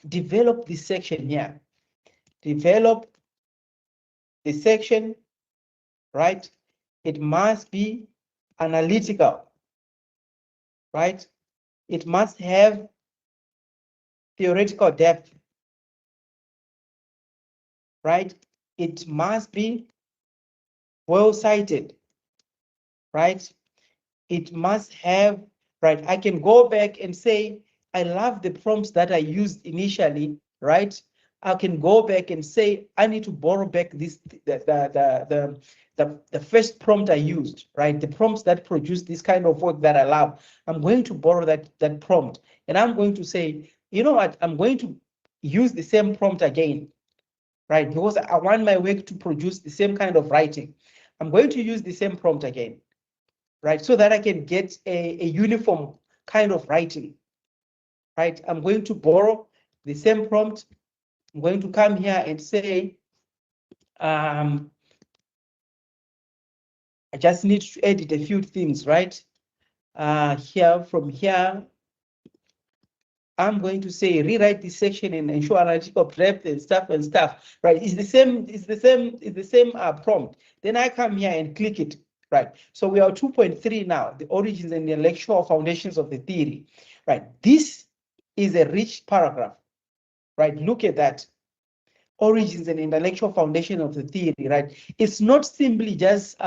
develop this section here. Develop the section, right? It must be analytical, right? It must have theoretical depth, right? It must be well cited, right? It must have, right? I can go back and say, I love the prompts that I used initially, right? I can go back and say, I need to borrow back this, the first prompt I used, right? The prompts that produce this kind of work that I love. I'm going to borrow that prompt, and I'm going to say, you know what? I'm going to use the same prompt again, right? Because I want my work to produce the same kind of writing. I'm going to use the same prompt again, right? So that I can get a uniform kind of writing, right? I'm going to borrow the same prompt. I'm going to come here and say, I just need to edit a few things, right? From here, I'm going to say rewrite this section and ensure analytical depth and stuff, right? It's the same prompt. Then I come here and click it, right? So we are 2.3 now, the origins and the intellectual foundations of the theory, right? This is a rich paragraph, right? Look at that. Origins and intellectual foundation of the theory, right? It's not simply just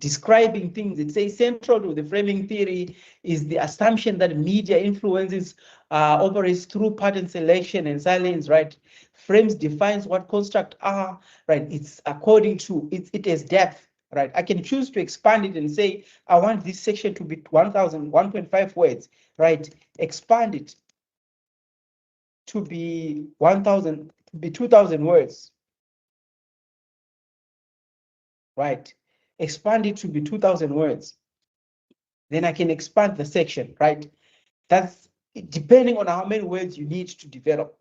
describing things. It says central to the framing theory is the assumption that media influences operates through pattern selection and silence, right? Frames defines what construct are, right? It's according to, it has depth, right? I can choose to expand it and say, I want this section to be 1,001.5 words, right? Expand it to be 1,000, to be 2,000 words, right? Expand it to be 2,000 words. Then I can expand the section, right? That's depending on how many words you need to develop.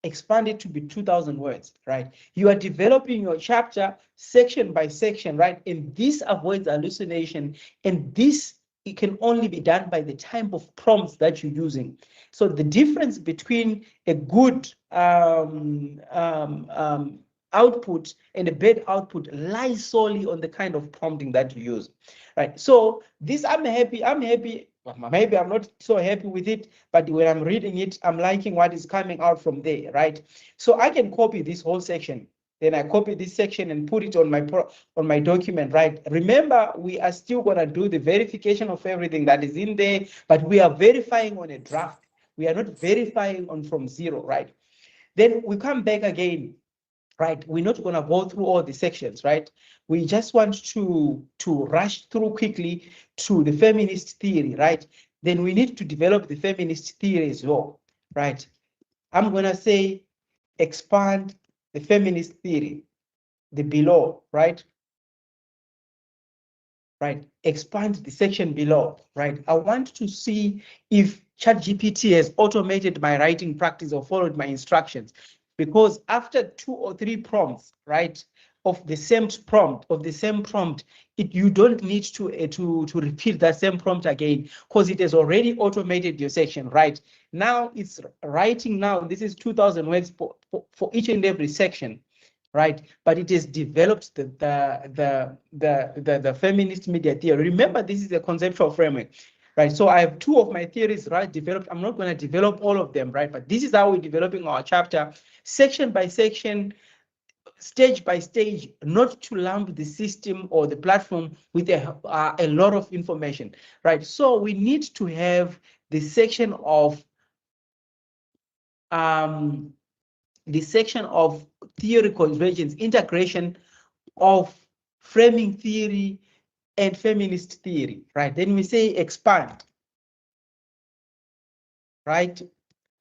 Expand it to be 2,000 words, right? You are developing your chapter section by section, right? And this avoids hallucination, and this, it can only be done by the type of prompts that you're using. So the difference between a good output and a bad output lies solely on the kind of prompting that you use, right? So this, I'm happy. Maybe I'm not so happy with it, but when I'm reading it, I'm liking what is coming out from there, right? So I can copy this whole section. Then I copy this section and put it on my document, right? Remember, we are still gonna do the verification of everything that is in there, but we are verifying on a draft. We are not verifying on from zero, right? Then we come back again, right? We're not gonna go through all the sections, right? We just want to rush through quickly to the feminist theory, right? Then we need to develop the feminist theory as well, right? I'm gonna say expand the feminist theory, the below, right? Right, expand the section below, right? I want to see if ChatGPT has automated my writing practice or followed my instructions. Because after 2 or 3 prompts, right, of the same prompt, you don't need to repeat that same prompt again, because it has already automated your section, right? Now it's writing now, this is 2,000 words for each and every section, right? But it has developed the feminist media theory. Remember, this is a conceptual framework, right? So I have 2 of my theories, right, developed. I'm not going to develop all of them, right? But this is how we're developing our chapter, section by section, stage by stage, not to lump the system or the platform with a lot of information, right? So we need to have the section of theory convergence, integration of framing theory and feminist theory, right? Then we say expand, right?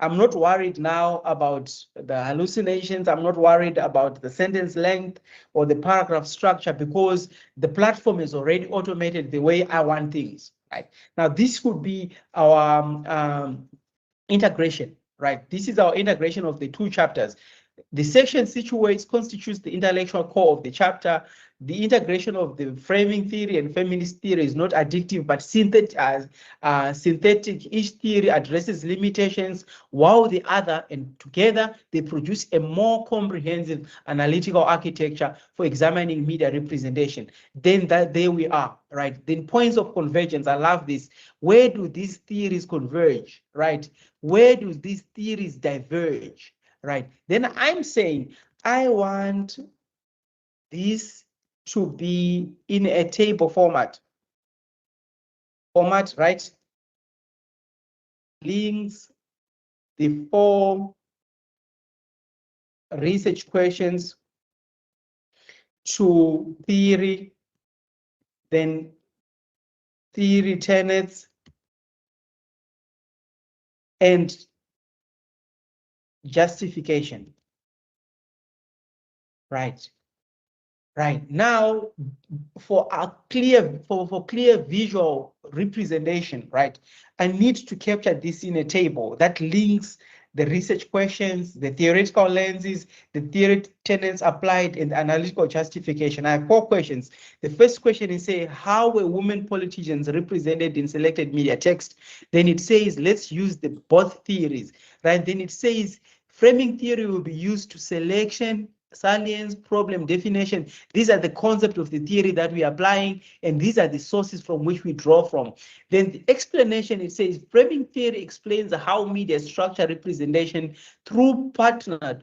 I'm not worried now about the hallucinations. I'm not worried about the sentence length or the paragraph structure, because the platform is already automated the way I want things, right? Now, this could be our integration, right? This is our integration of the 2 chapters. The section situates constitutes the intellectual core of the chapter. The integration of the framing theory and feminist theory is not addictive, but synthetic. Each theory addresses limitations, while the other, and together they produce a more comprehensive analytical architecture for examining media representation. Then there we are, right? Then points of convergence. I love this. Where do these theories converge, right? Where do these theories diverge? Right, then I'm saying I want this to be in a table format, right? links the 4 research questions to theory, then theory tenets, and justification. Right. Right. Now, for a clear visual representation, right, I need to capture this in a table that links the research questions, the theoretical lenses, the theory tenets applied, and the analytical justification. I have 4 questions. The first question is, say, how were women politicians represented in selected media text? Then it says, let's use the both theories, right? Then it says, framing theory will be used to selection, salience, problem definition. These are the concepts of the theory that we are applying, and these are the sources from which we draw from. Then the explanation, it says, framing theory explains how media structure representation through partnered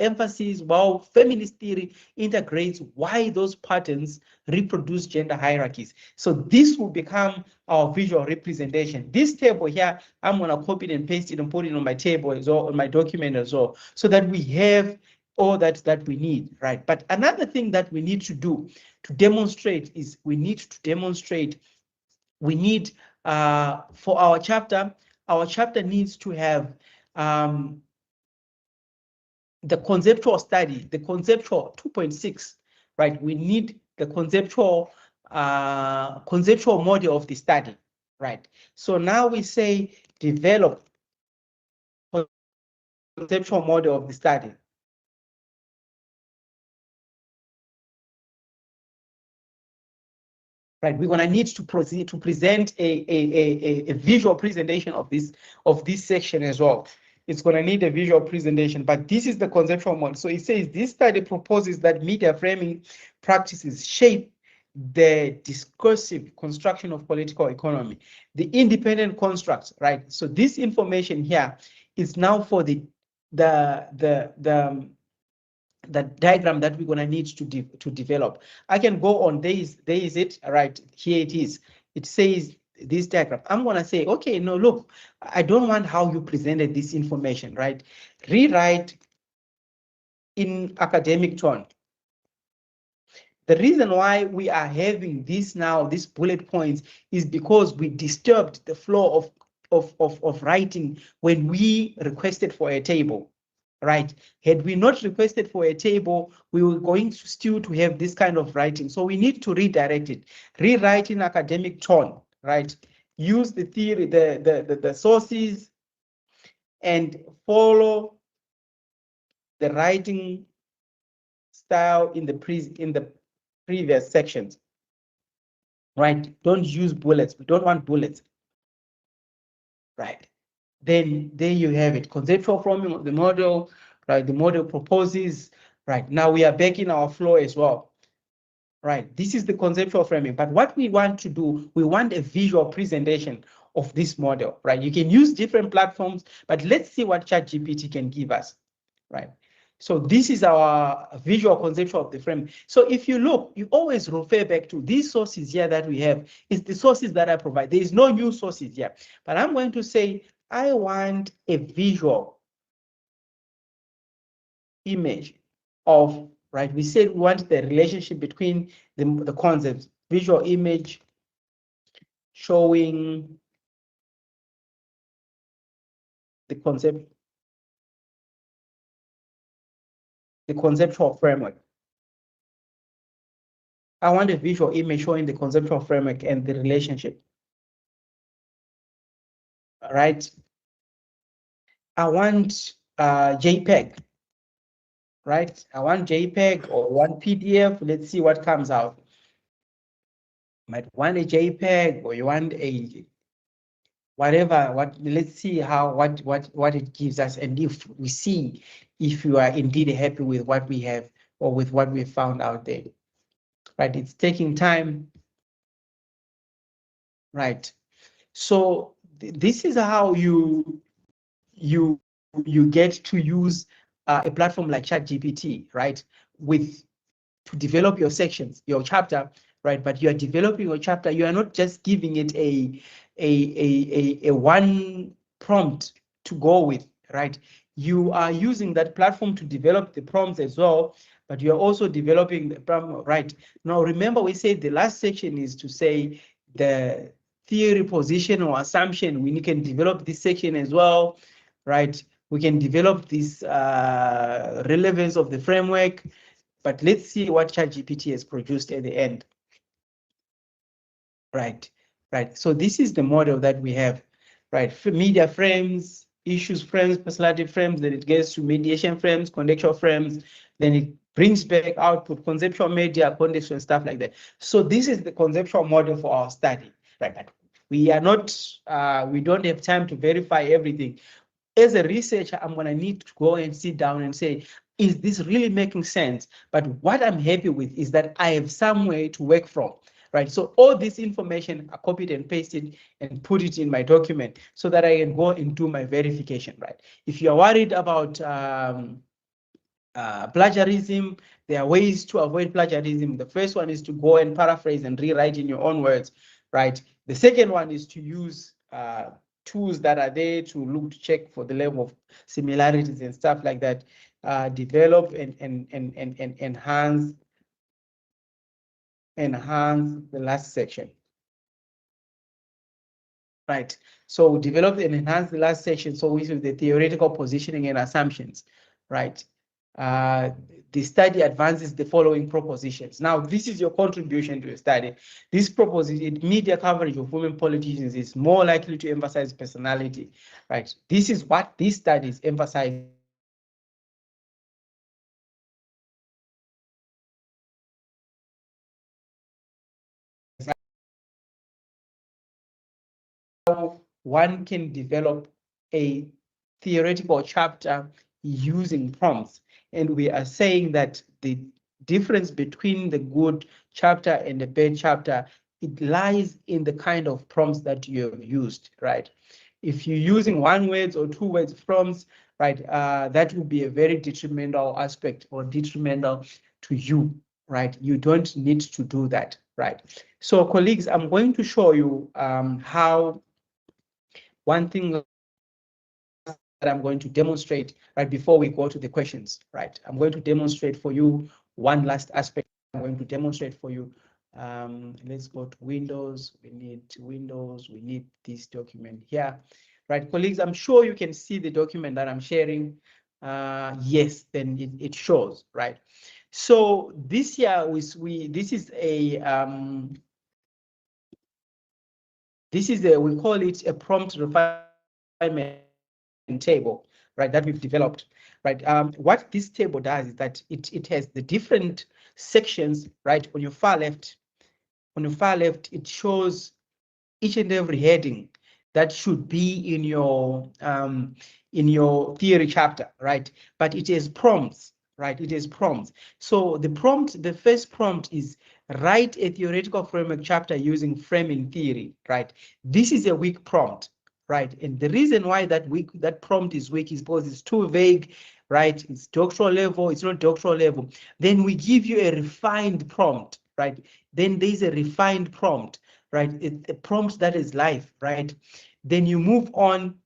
emphasis, while feminist theory integrates why those patterns reproduce gender hierarchies. So this will become our visual representation. This table here, I'm going to copy it and paste it and put it on my table as well, on my document as well, so that we have all that we need, right? But another thing that we need to do to demonstrate is we need for our chapter needs to have the conceptual study, the conceptual 2.6, right? We need the conceptual model of the study, right? So now we say develop conceptual model of the study. Right, we're gonna need to proceed to present a visual presentation of this section as well. It's gonna need a visual presentation, but this is the conceptual model. So it says this study proposes that media framing practices shape the discursive construction of political economy, the independent constructs, right? So this information here is now for the diagram that we're going to need to develop. I can go on, there is it, right, here it is. It says this diagram. I'm going to say, okay, no, look, I don't want how you presented this information, right? Rewrite in academic tone. The reason why we are having this now, these bullet points, is because we disturbed the flow of writing when we requested for a table. Right? Had we not requested for a table, we were going to still to have this kind of writing. So we need to redirect it. Rewrite in academic tone, right? Use the theory, the sources, and follow the writing style in the previous sections. Right? Don't use bullets. We don't want bullets. Right? Then there you have it. Conceptual framing of the model, right? The model proposes, right? Now we are back in our flow as well, right? This is the conceptual framing, but what we want to do, we want a visual presentation of this model, right? You can use different platforms, but let's see what ChatGPT can give us, right? So this is our visual conceptual of the frame. So if you look, you always refer back to these sources here that we have. It's the sources that I provide. There is no new sources here, but I'm going to say, I want a visual image of, right? We said we want the relationship between the concepts, visual image showing the conceptual framework. I want a visual image showing the conceptual framework and the relationship. All right. I want JPEG, right? I want JPEG or one PDF. Let's see what comes out. Might want a JPEG or you want a whatever. Let's see how what it gives us, and if we see if you are indeed happy with what we have or with what we found out there. Right? It's taking time. Right. So this is how you get to use a platform like ChatGPT, right? To develop your sections, your chapter, right? But you are developing your chapter. You are not just giving it a one prompt to go with, right? You are using that platform to develop the prompts as well, but you're also developing the prompt, right? Now, remember we said the last section is to say the theory, position, or assumption. We can develop this section as well, right? We can develop this relevance of the framework, but let's see what ChatGPT has produced at the end. Right, right. So this is the model that we have, right? Media frames, issues frames, personality frames, then it gets to mediation frames, contextual frames, then it brings back output, conceptual media, context, and stuff like that. So this is the conceptual model for our study, right? We are not, we don't have time to verify everything. As a researcher, I'm gonna need to go and sit down and say, is this really making sense? But what I'm happy with is that I have somewhere to work from, right? So all this information I copied and pasted and put it in my document so that I can go and do my verification, right? If you're worried about plagiarism, there are ways to avoid plagiarism. The first one is to go and paraphrase and rewrite in your own words, right? The second one is to use tools that are there to look to check for the level of similarities and stuff like that. Develop and enhance the last section. Right. So develop and enhance the last section. So we have the theoretical positioning and assumptions, right? The study advances the following propositions. Now, this is your contribution to a study. This proposition, media coverage of women politicians is more likely to emphasize personality, right? This is what these studies emphasize. One can develop a theoretical chapter using prompts. And we are saying that the difference between the good chapter and the bad chapter, it lies in the kind of prompts that you have used, right? If you're using 1 word or 2 words prompts, right, that would be a very detrimental aspect or detrimental to you, right? You don't need to do that, right? So colleagues, I'm going to show you how one thing that I'm going to demonstrate right before we go to the questions, right? I'm going to demonstrate for you one last aspect. I'm going to demonstrate for you. Let's go to Windows. We need Windows. We need this document here, right? Colleagues, I'm sure you can see the document that I'm sharing. Yes, then it shows, right? So this year this is a we call it a prompt refinement table, right, that we've developed, right? What this table does is that it has the different sections, right? On your far left, it shows each and every heading that should be in your theory chapter, right? But it is prompts, right? It is prompts. So the first prompt is write a theoretical framework chapter using framing theory, right? This is a weak prompt, right? And the reason why that prompt is weak is because it's too vague, right? It's doctoral level, it's not doctoral level. Then we give you a refined prompt, right? Then there's a refined prompt, right? It's a prompt that is live, right? Then you move on,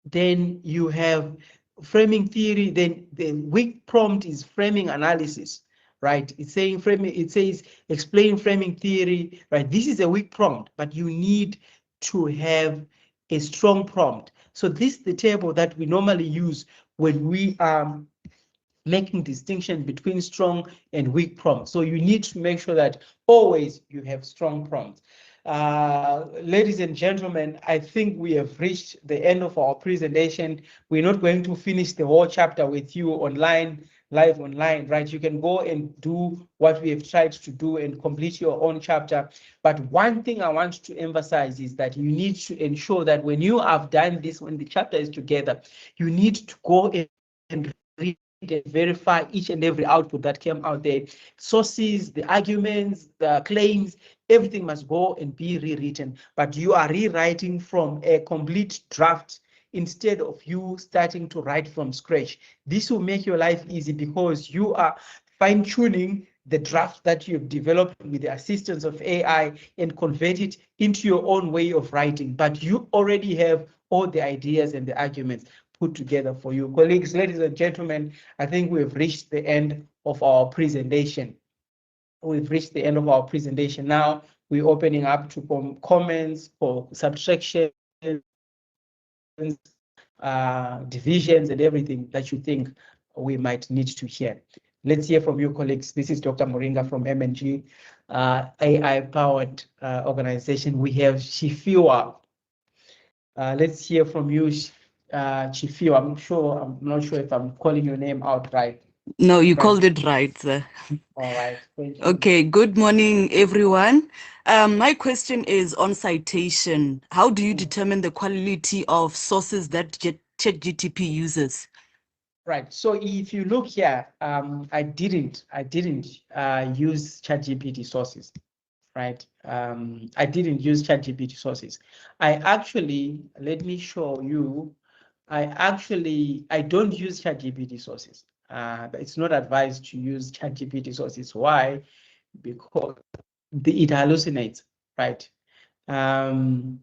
then you have framing theory, then the weak prompt is framing analysis, right? It's saying framing, it says explain framing theory, right? This is a weak prompt, but you need to have a strong prompt. So this is the table that we normally use when we are making distinction between strong and weak prompts. So you need to make sure that always you have strong prompts. Ladies and gentlemen, I think we have reached the end of our presentation. We're not going to finish the whole chapter with you online, live online, right? You can go and do what we have tried to do and complete your own chapter. But one thing I want to emphasize is that you need to ensure that when you have done this, when the chapter is together, you need to go and read and verify each and every output that came out there. Sources, the arguments, the claims, everything must go and be rewritten. But you are rewriting from a complete draft instead of you starting to write from scratch. This will make your life easy because you are fine-tuning the draft that you've developed with the assistance of AI and convert it into your own way of writing. But you already have all the ideas and the arguments put together for you. Colleagues, ladies and gentlemen, I think we've reached the end of our presentation. We've reached the end of our presentation. Now we're opening up to comments for subtraction, divisions, and everything that you think we might need to hear. Let's hear from you, colleagues. This is Dr. Moringa from MNG, AI-powered organization. We have Chifiwa. Let's hear from you, Chifiwa. I'm not sure if I'm calling your name out right. No, you called it right, sir. All right, thank you. Okay, good morning, everyone. My question is on citation. How do you determine the quality of sources that ChatGPT uses? Right. So if you look here, I didn't use ChatGPT sources, right? I didn't use ChatGPT sources. I actually, let me show you. I don't use ChatGPT sources. It's not advised to use ChatGPT sources. Why? Because it hallucinates, right? I'm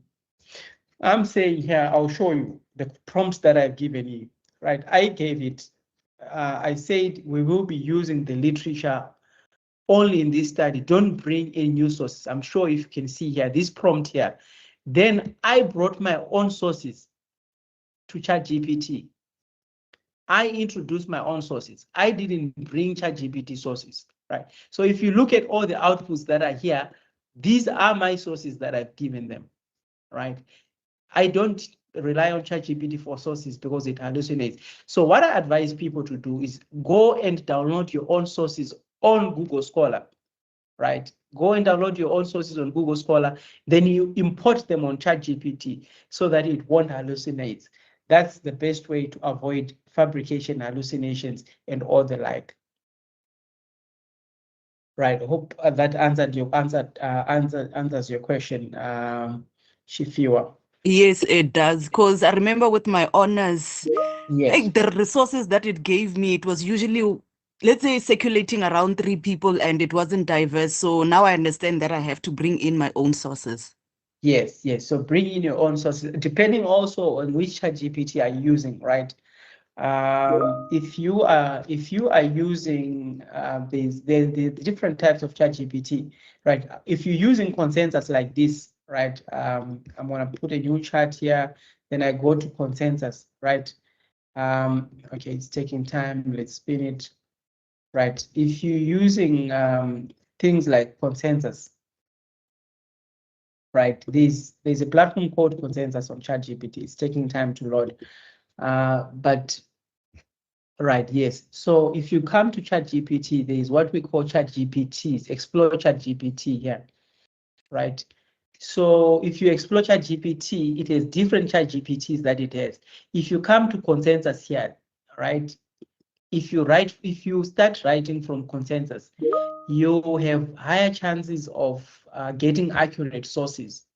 saying here, I'll show you the prompts that I've given you. Right, I gave it, I said we will be using the literature only in this study. Don't bring in new sources. I'm sure if you can see here, this prompt here. Then I brought my own sources to ChatGPT. I introduced my own sources. I didn't bring ChatGPT sources, right? So if you look at all the outputs that are here, these are my sources that I've given them, right? I don't rely on ChatGPT for sources because it hallucinates. So what I advise people to do is go and download your own sources on Google Scholar, right? Go and download your own sources on Google Scholar, then you import them on ChatGPT so that it won't hallucinate. That's the best way to avoid fabrication, hallucinations, and all the like. Right. I hope that answers your question, Shifiwa. Yes, it does. Because I remember with my honors, Yes. like the resources that it gave me, it was usually, let's say, circulating around 3 people and it wasn't diverse. So now I understand that I have to bring in my own sources. Yes, yes. So bring in your own sources, depending also on which ChatGPT are you using, right? If you are using the different types of ChatGPT, right? If you're using consensus like this, right? I'm gonna put a new chart here. Then I go to consensus, right? Okay, it's taking time. Let's spin it, right? If you're using things like consensus, right? There's a platform called Consensus on ChatGPT. It's taking time to load, but right, yes. So if you come to ChatGPT, there is what we call ChatGPTs. Explore ChatGPT here, right? So if you explore ChatGPT, it has different ChatGPTs that it has. If you come to Consensus here, right? If you start writing from Consensus, you have higher chances of getting accurate sources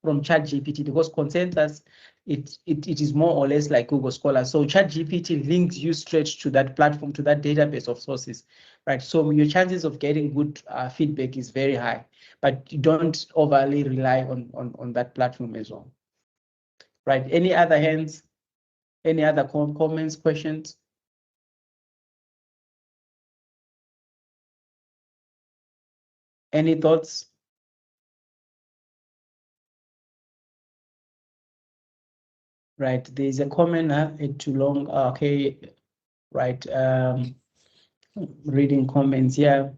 from ChatGPT, because Consensus, it is more or less like Google Scholar. So ChatGPT links you straight to that platform, to that database of sources, right? So your chances of getting good feedback is very high, but you don't overly rely on that platform as well, right? Any other hands? Any other comments, questions? Any thoughts? Right, there's a comment, it's too long. Okay, right. Reading comments here.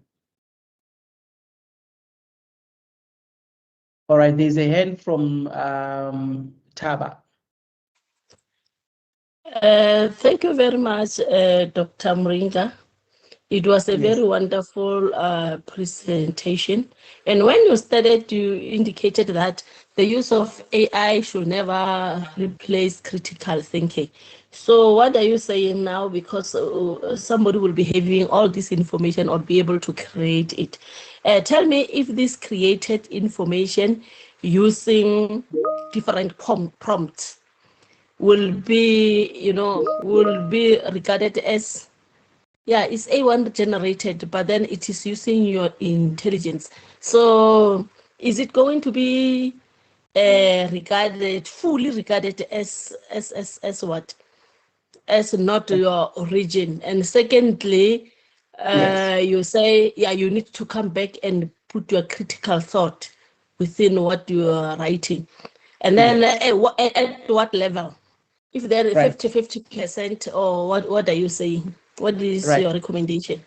All right, there's a hand from Taba. Thank you very much, Dr. Mringa. It was a Yes. very wonderful presentation. And when you started, you indicated that the use of AI should never replace critical thinking. So what are you saying now? Because somebody will be having all this information or be able to create it. Tell me if this created information using different prompts will be, will be regarded as, yeah, it's A1 generated, but then it is using your intelligence. So is it going to be fully regarded as what? As not your origin. And secondly, Yes. you say, yeah, you need to come back and put your critical thought within what you are writing. And then Yes. at what level? If there is Right. 50%, or what are you saying? What is Right. your recommendation?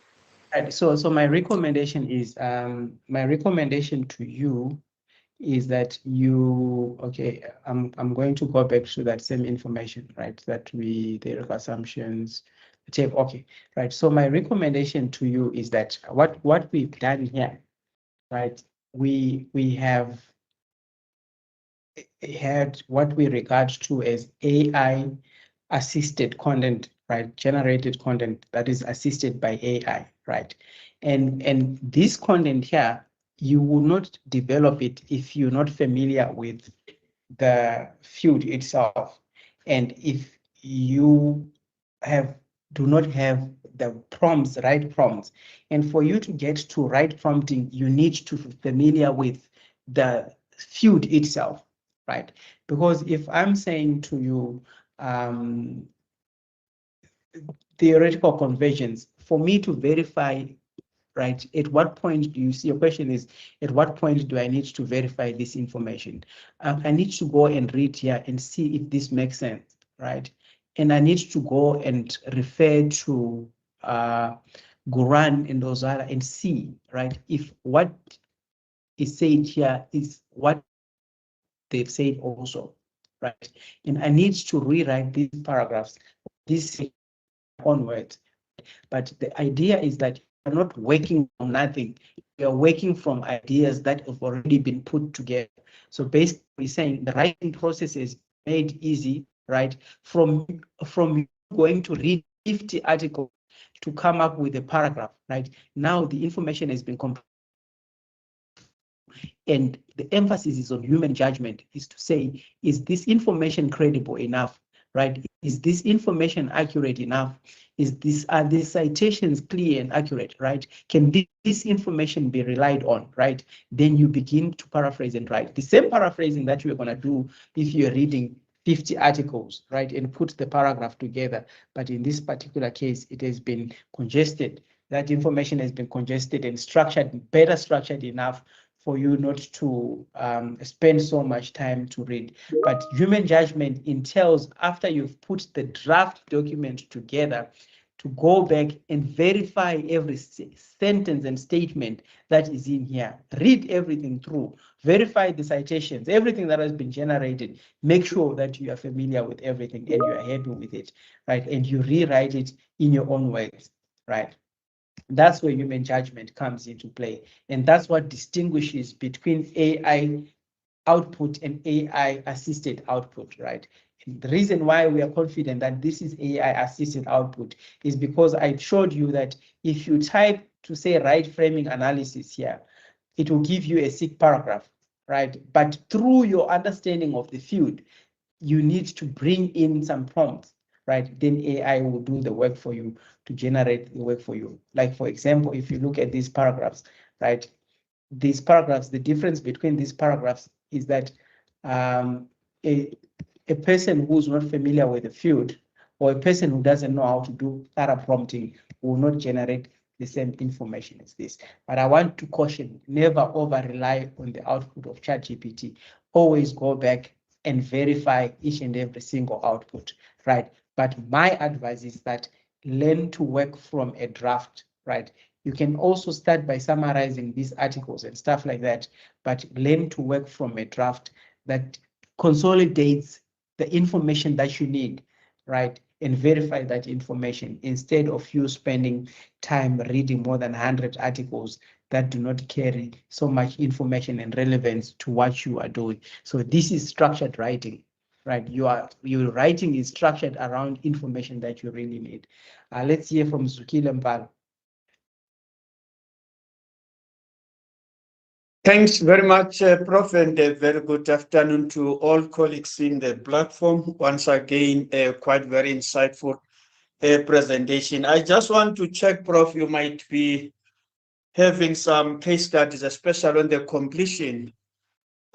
Right. So my recommendation is to you is that you, okay, I'm going to go back to that same information, right? That the assumptions, the tape, okay, right. So my recommendation to you is that what we've done here, right? We have had what we regard to as AI assisted content, right? Generated content that is assisted by AI, right? And this content here, you will not develop it if you're not familiar with the field itself. And if you do not have the prompts, right prompts. And for you to get to right prompting, you need to be familiar with the field itself, right? Because if I'm saying to you, theoretical convergence, for me to verify, right, at what point do you see, your question is, at what point do I need to verify this information? I need to go and read here and see if this makes sense, right? And I need to go and refer to Guran and Ozara and see, right, if what is said here is what they've said also, right? And I need to rewrite these paragraphs, this onwards. But the idea is that you're not working on nothing. You're working from ideas that have already been put together. So basically saying the writing process is made easy, right? From going to read 50 articles to come up with a paragraph, right? Now the information has been completed. And the emphasis is on human judgment, is to say, is this information credible enough, right? Is this information accurate enough? Are these citations clear and accurate, right? Can this information be relied on, right? Then you begin to paraphrase and write. The same paraphrasing that you're going to do if you're reading 50 articles, right, and put the paragraph together. But in this particular case, it has been congested. That information has been congested and structured, better structured enough for you not to spend so much time to read. But human judgment entails, after you've put the draft document together, to go back and verify every sentence and statement that is in here. Read everything through, verify the citations, everything that has been generated. Make sure that you are familiar with everything and you are happy with it, right? And you rewrite it in your own words, right? That's where human judgment comes into play. And that's what distinguishes between AI output and AI assisted output, right? And the reason why we are confident that this is AI assisted output is because I showed you that if you type to say right framing analysis here, it will give you a sick paragraph, right? But through your understanding of the field, you need to bring in some prompts, right? Then AI will do the work for you to generate the work for you. Like, for example, if you look at these paragraphs, right? These paragraphs, the difference between these paragraphs is that a person who's not familiar with the field or a person who doesn't know how to do thorough prompting will not generate the same information as this. But I want to caution, never over rely on the output of ChatGPT. Always go back and verify each and every single output, right? But my advice is that learn to work from a draft, right? You can also start by summarizing these articles and stuff like that, but learn to work from a draft that consolidates the information that you need, right? And verify that information instead of you spending time reading more than 100 articles that do not carry so much information and relevance to what you are doing. So this is structured writing, right? Your writing is structured around information that you really need. Let's hear from Zukile Mbala. Thanks very much, Prof, and a very good afternoon to all colleagues in the platform. Once again, quite very insightful presentation. I just want to check, Prof, you might be having some case studies, especially on the completion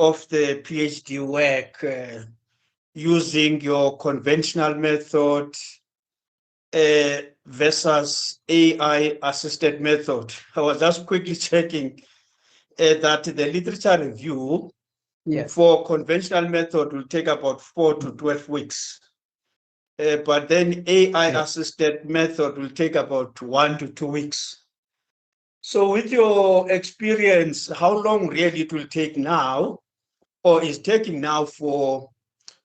of the PhD work using your conventional method versus AI-assisted method. I was just quickly checking that the literature review for conventional method will take about 4 to 12 weeks. But then AI-assisted method will take about 1 to 2 weeks. So with your experience, how long really it will take now, or is taking now for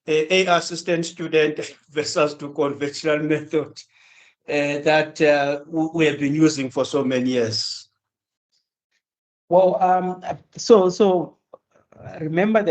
AI assistant student versus to conventional method that we have been using for so many years? Well, so remember that